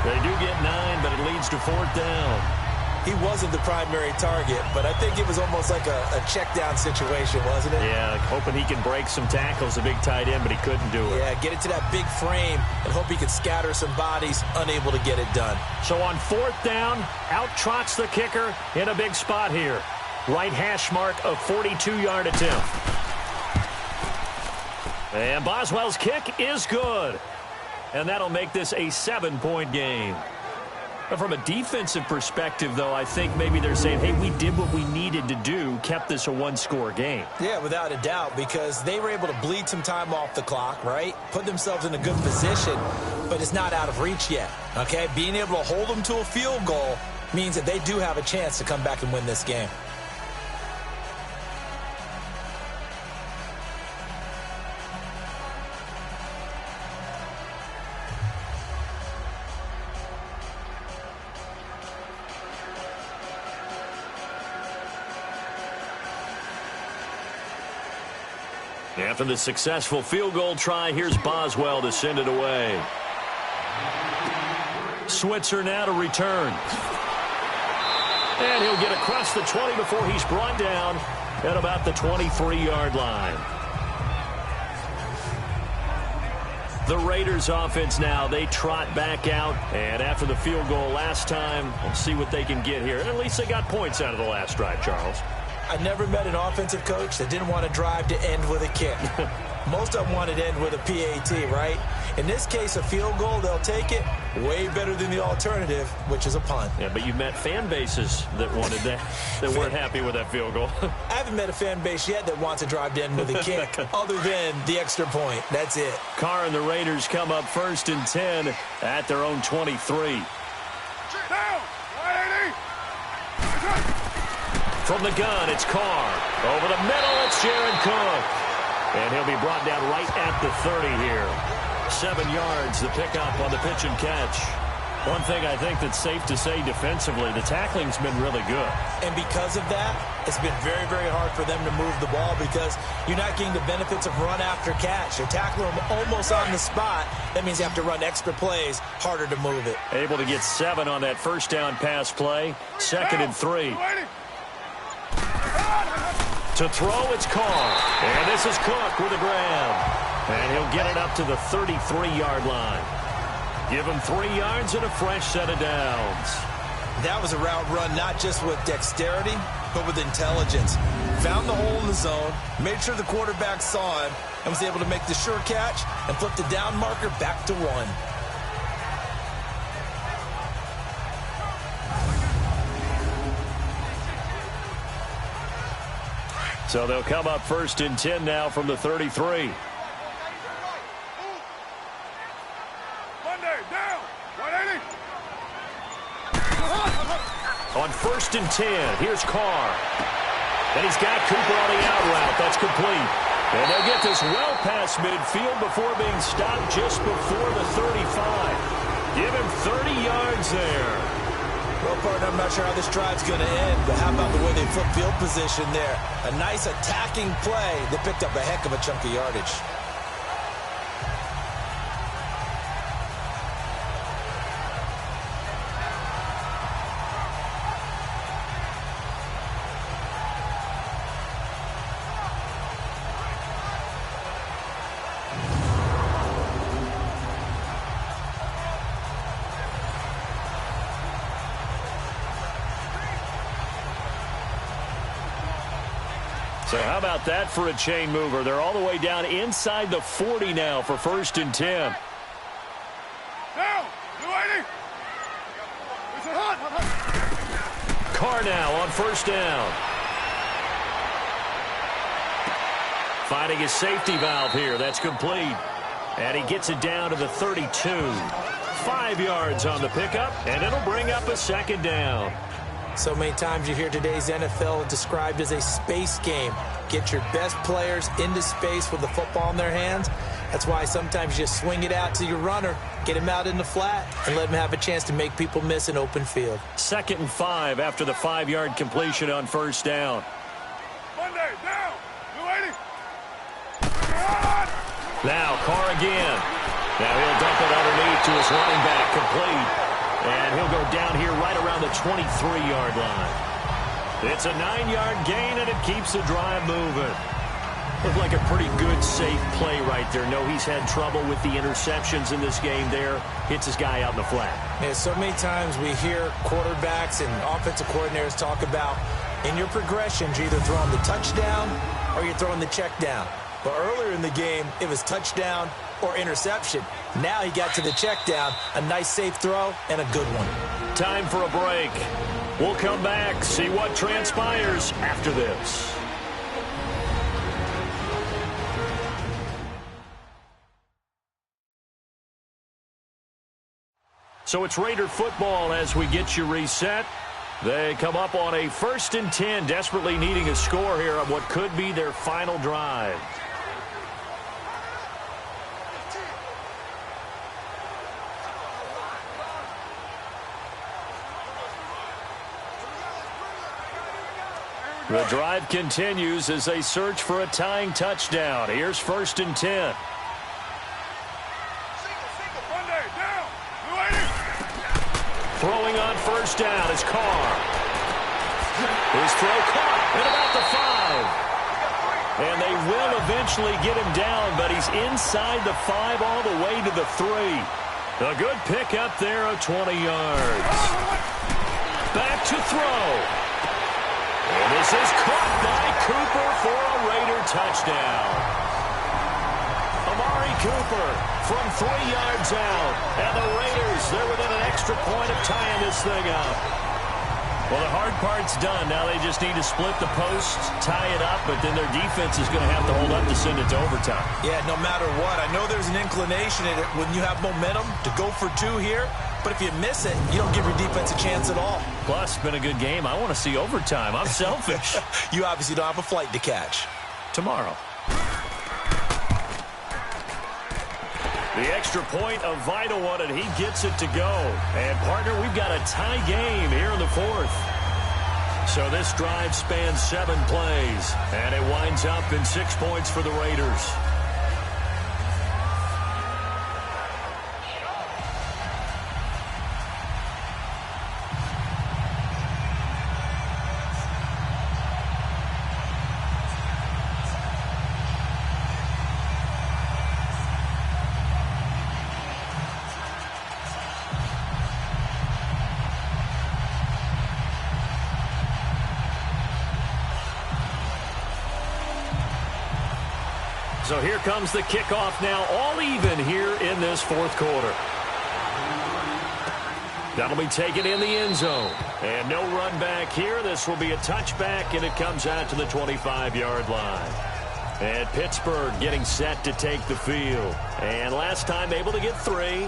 They do get 9, but it leads to 4th down. He wasn't the primary target, but I think it was almost like a check-down situation, wasn't it? Yeah, hoping he can break some tackles, a big tight end, but he couldn't do it. Yeah, get it to that big frame and hope he could scatter some bodies, unable to get it done. So on 4th down, out trots the kicker in a big spot here. Right hash mark of 42-yard attempt. And Boswell's kick is good. And that'll make this a 7-point game. But from a defensive perspective, though, I think maybe they're saying, hey, we did what we needed to do, kept this a 1-score game. Yeah, without a doubt, because they were able to bleed some time off the clock, right? Put themselves in a good position, but it's not out of reach yet, okay? Being able to hold them to a field goal means that they do have a chance to come back and win this game. After the successful field goal try, here's Boswell to send it away. Switzer now to return. And he'll get across the 20 before he's brought down at about the 23-yard line. The Raiders offense now, they trot back out. And after the field goal last time, we'll see what they can get here. At least they got points out of the last drive, Charles. I never met an offensive coach that didn't want to drive to end with a kick. Most of them wanted to end with a PAT, right? In this case, a field goal, they'll take it. Way better than the alternative, which is a punt. Yeah, but you've met fan bases that wanted that, that weren't happy with that field goal. I haven't met a fan base yet that wants to drive to end with a kick, other than the extra point. That's it. Carr and the Raiders come up 1st and 10 at their own 23. Down! 180! From the gun, it's Carr. Over the middle, it's Jared Cook. And he'll be brought down right at the 30 here. 7 yards, the pickup on the pitch and catch. One thing I think that's safe to say defensively, the tackling's been really good. And because of that, it's been very, very hard for them to move the ball because you're not getting the benefits of run after catch. You're tackling them almost on the spot. That means you have to run extra plays, harder to move it. Able to get 7 on that first down pass play. 2nd and 3. To throw, it's Carr. And this is Cook with a grab. And he'll get it up to the 33-yard line. Give him 3 yards and a fresh set of downs. That was a route run not just with dexterity, but with intelligence. Found the hole in the zone, made sure the quarterback saw him, and was able to make the sure catch and flip the down marker back to 1. So they'll come up 1st and 10 now from the 33. Monday, down! 180! On 1st and 10, here's Carr. And he's got Cooper on the out route. That's complete. And they'll get this well past midfield before being stopped just before the 35. Give him 30 yards there. Well, partner, I'm not sure how this drive's going to end, but how about the way they flip field position there? A nice attacking play that picked up a heck of a chunk of yardage. So how about that for a chain mover? They're all the way down inside the 40 now for 1st and 10. Down! You waiting? It's a hot! Carr now on 1st down. Finding his safety valve here. That's complete. And he gets it down to the 32. 5 yards on the pickup, and it'll bring up a 2nd down. So many times you hear today's NFL described as a space game. Get your best players into space with the football in their hands. That's why sometimes you just swing it out to your runner, get him out in the flat, and let him have a chance to make people miss an open field. 2nd and 5 after the 5-yard completion on 1st down. Monday, down! You waiting? Now Carr again. Now he'll dump it underneath to his running back, complete. And he'll go down here right around the 23-yard line. It's a 9-yard gain, and it keeps the drive moving. Looked like a pretty good, safe play right there. No, he's had trouble with the interceptions in this game there. Hits his guy out in the flat. Yeah, so many times we hear quarterbacks and offensive coordinators talk about in your progressions, you're either throwing the touchdown or you're throwing the check down. But earlier in the game, it was touchdown or interception. Now he got to the check down, a nice safe throw, and a good one. Time for a break. We'll come back, see what transpires after this. So it's Raider football as we get you reset. They come up on a 1st and 10, desperately needing a score here on what could be their final drive. The drive continues as they search for a tying touchdown. Here's 1st and 10. Monday, down! You waiting? Throwing on 1st down is Carr. His throw caught at about the 5. And they will eventually get him down, but he's inside the 5 all the way to the 3. A good pick up there of 20 yards. Back to throw. And this is caught by Cooper for a Raider touchdown. Amari Cooper from 3 yards out. And the Raiders, they're within an extra point of tying this thing up. Well, the hard part's done. Now they just need to split the post, tie it up, but then their defense is going to have to hold up to send it to overtime. Yeah, no matter what. I know there's an inclination in it when you have momentum to go for 2 here. But if you miss it, you don't give your defense a chance at all. Plus, it's been a good game. I want to see overtime. I'm selfish. You obviously don't have a flight to catch. Tomorrow. The extra point, a vital one, and he gets it to go. And, partner, we've got a tie game here in the 4th. So this drive spans 7 plays, and it winds up in 6 points for the Raiders. So here comes the kickoff now, all even here in this 4th quarter. That'll be taken in the end zone. And no run back here. This will be a touchback, and it comes out to the 25-yard line. And Pittsburgh getting set to take the field. And last time able to get 3.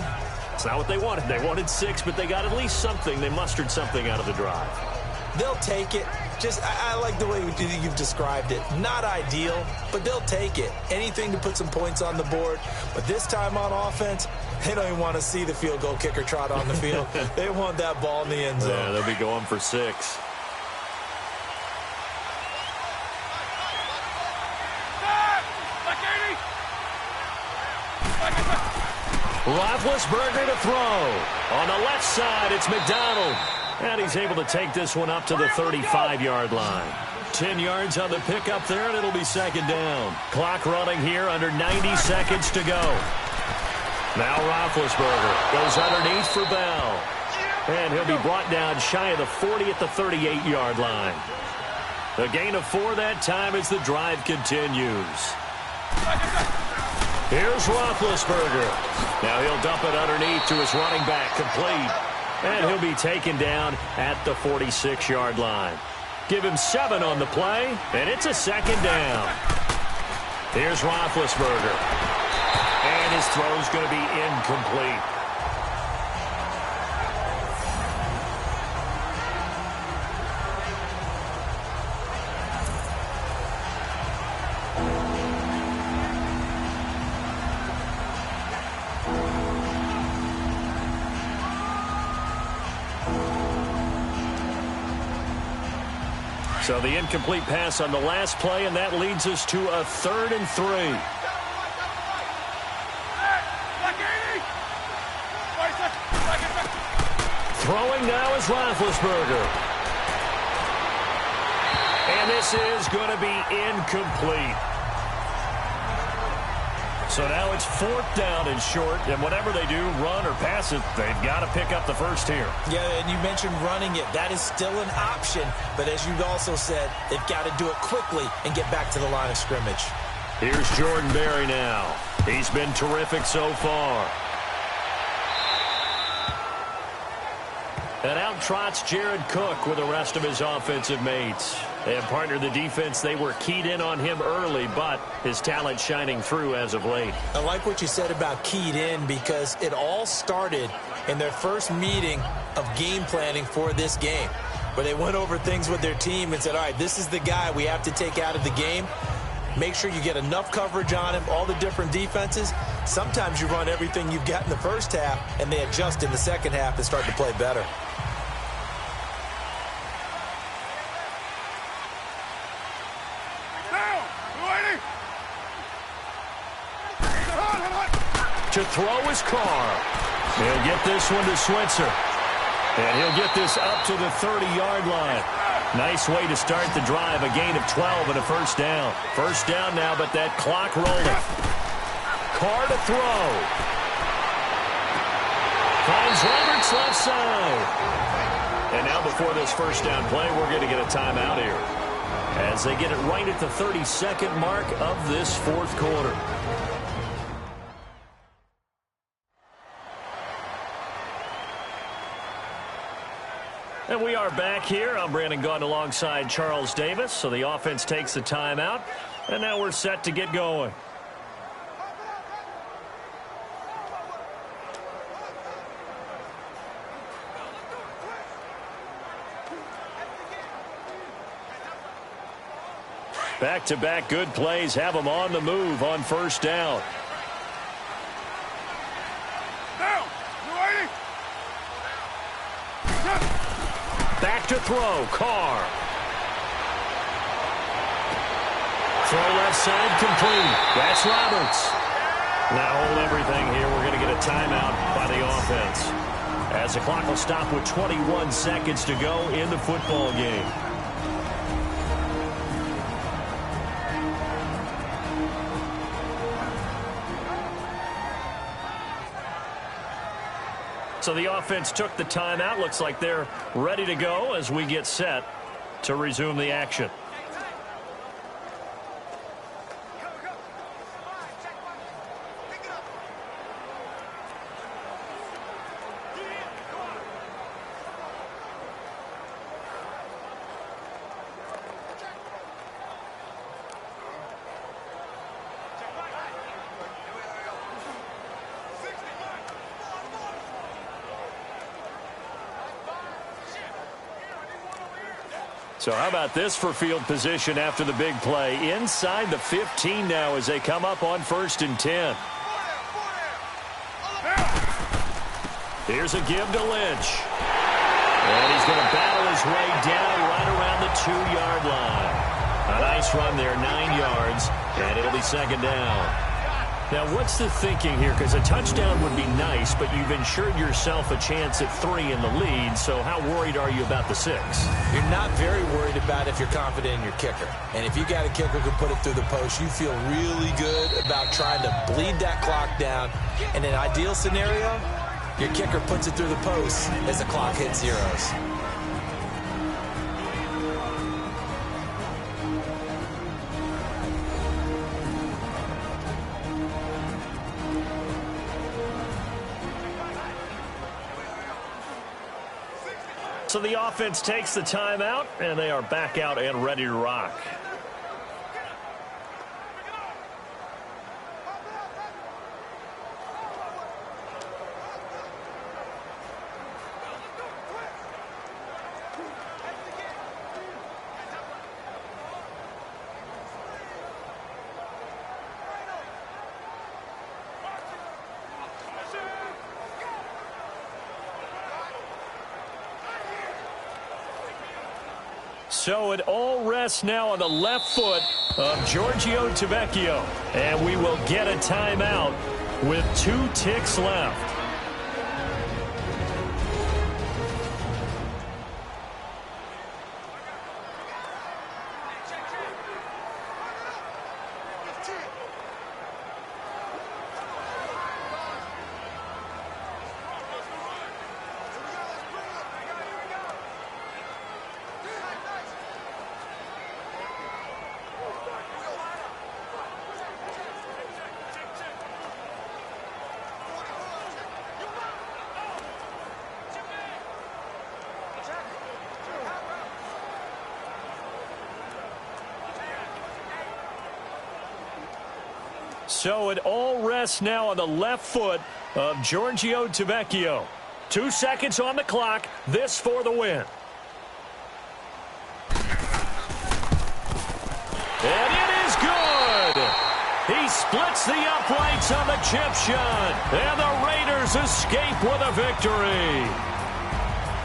It's not what they wanted. They wanted 6, but they got at least something. They mustered something out of the drive. They'll take it. Just, I like the way you've described it. Not ideal, but they'll take it. Anything to put some points on the board. But this time on offense, they don't even want to see the field goal kicker trot on the field. They want that ball in the end zone. Yeah, they'll be going for 6. Roethlisberger to throw. On the left side, it's McDonald. And he's able to take this one up to the 35-yard line. 10 yards on the pickup there, and it'll be 2nd down. Clock running here, under 90 seconds to go. Now Roethlisberger goes underneath for Bell. And he'll be brought down shy of the 40 at the 38-yard line. A gain of 4 that time as the drive continues. Here's Roethlisberger. Now he'll dump it underneath to his running back, complete. And he'll be taken down at the 46-yard line. Give him 7 on the play, and it's a second down. Here's Roethlisberger. And his throw's going to be incomplete. So the incomplete pass on the last play, and that leads us to a 3rd and 3. Throwing now is Roethlisberger. And this is going to be incomplete. So now it's 4th down and short, and whatever they do, run or pass it, they've got to pick up the first here. Yeah, and you mentioned running it. That is still an option, but as you also said, they've got to do it quickly and get back to the line of scrimmage. Here's Jordan Berry now. He's been terrific so far. And out trots Jared Cook with the rest of his offensive mates. And partner, the defense, they were keyed in on him early, but his talent shining through as of late. I like what you said about keyed in because it all started in their first meeting of game planning for this game, where they went over things with their team and said, all right, this is the guy we have to take out of the game. Make sure you get enough coverage on him, all the different defenses. Sometimes you run everything you've got in the first half, and they adjust in the second half and start to play better. To throw his Carr. He'll get this one to Switzer. And he'll get this up to the 30-yard line. Nice way to start the drive. A gain of 12 and a first down. First down now, but that clock rolling. Carr to throw. Finds Roberts left side. And now before this first down play, we're going to get a timeout here, as they get it right at the 32nd mark of this 4th quarter. And we are back here. I'm Brandon Gaudin alongside Charles Davis. So the offense takes the timeout, and now we're set to get going. Back-to-back good plays have them on the move on first down. Back to throw, Carr. Throw left side, complete. That's Roberts. Now hold everything here. We're going to get a timeout by the offense, as the clock will stop with 21 seconds to go in the football game. So the offense took the timeout. Looks like they're ready to go as we get set to resume the action. So how about this for field position after the big play? Inside the 15 now as they come up on 1st and 10. Here's a give to Lynch. And he's going to battle his way down right around the 2-yard line. A nice run there, 9 yards, and it'll be second down. Now, what's the thinking here? Because a touchdown would be nice, but you've ensured yourself a chance at 3 in the lead, so how worried are you about the 6? You're not very worried about if you're confident in your kicker. And if you got a kicker who put it through the post, you feel really good about trying to bleed that clock down. In an ideal scenario, your kicker puts it through the post as the clock hits zeros. So the offense takes the timeout, and they are back out and ready to rock. So it all rests now on the left foot of Giorgio Tavecchio. And we will get a timeout with 2 ticks left. So it all rests now on the left foot of Giorgio Tavecchio. 2 seconds on the clock. This for the win. And it is good. He splits the uprights on the chip shot. And the Raiders escape with a victory.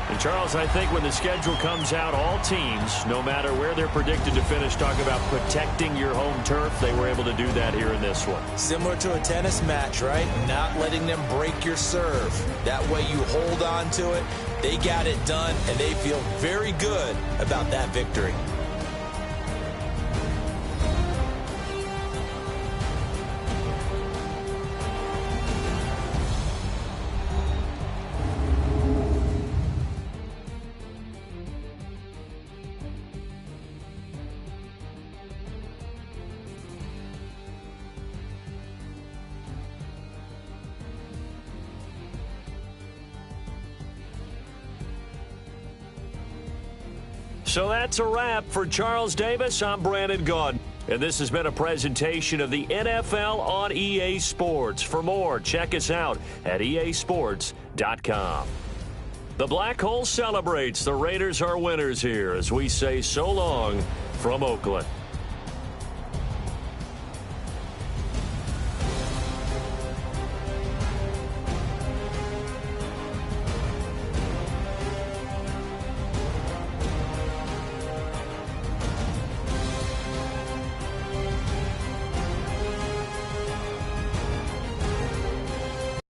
And Charles, I think when the schedule comes out, all teams, no matter where they're predicted to finish, talk about protecting your home turf. They were able to do that here in this one. Similar to a tennis match, right? Not letting them break your serve. That way you hold on to it. They got it done, and they feel very good about that victory. So that's a wrap for Charles Davis. I'm Brandon Gaudin. And this has been a presentation of the NFL on EA Sports. For more, check us out at easports.com. The Black Hole celebrates. The Raiders are winners here as we say so long from Oakland.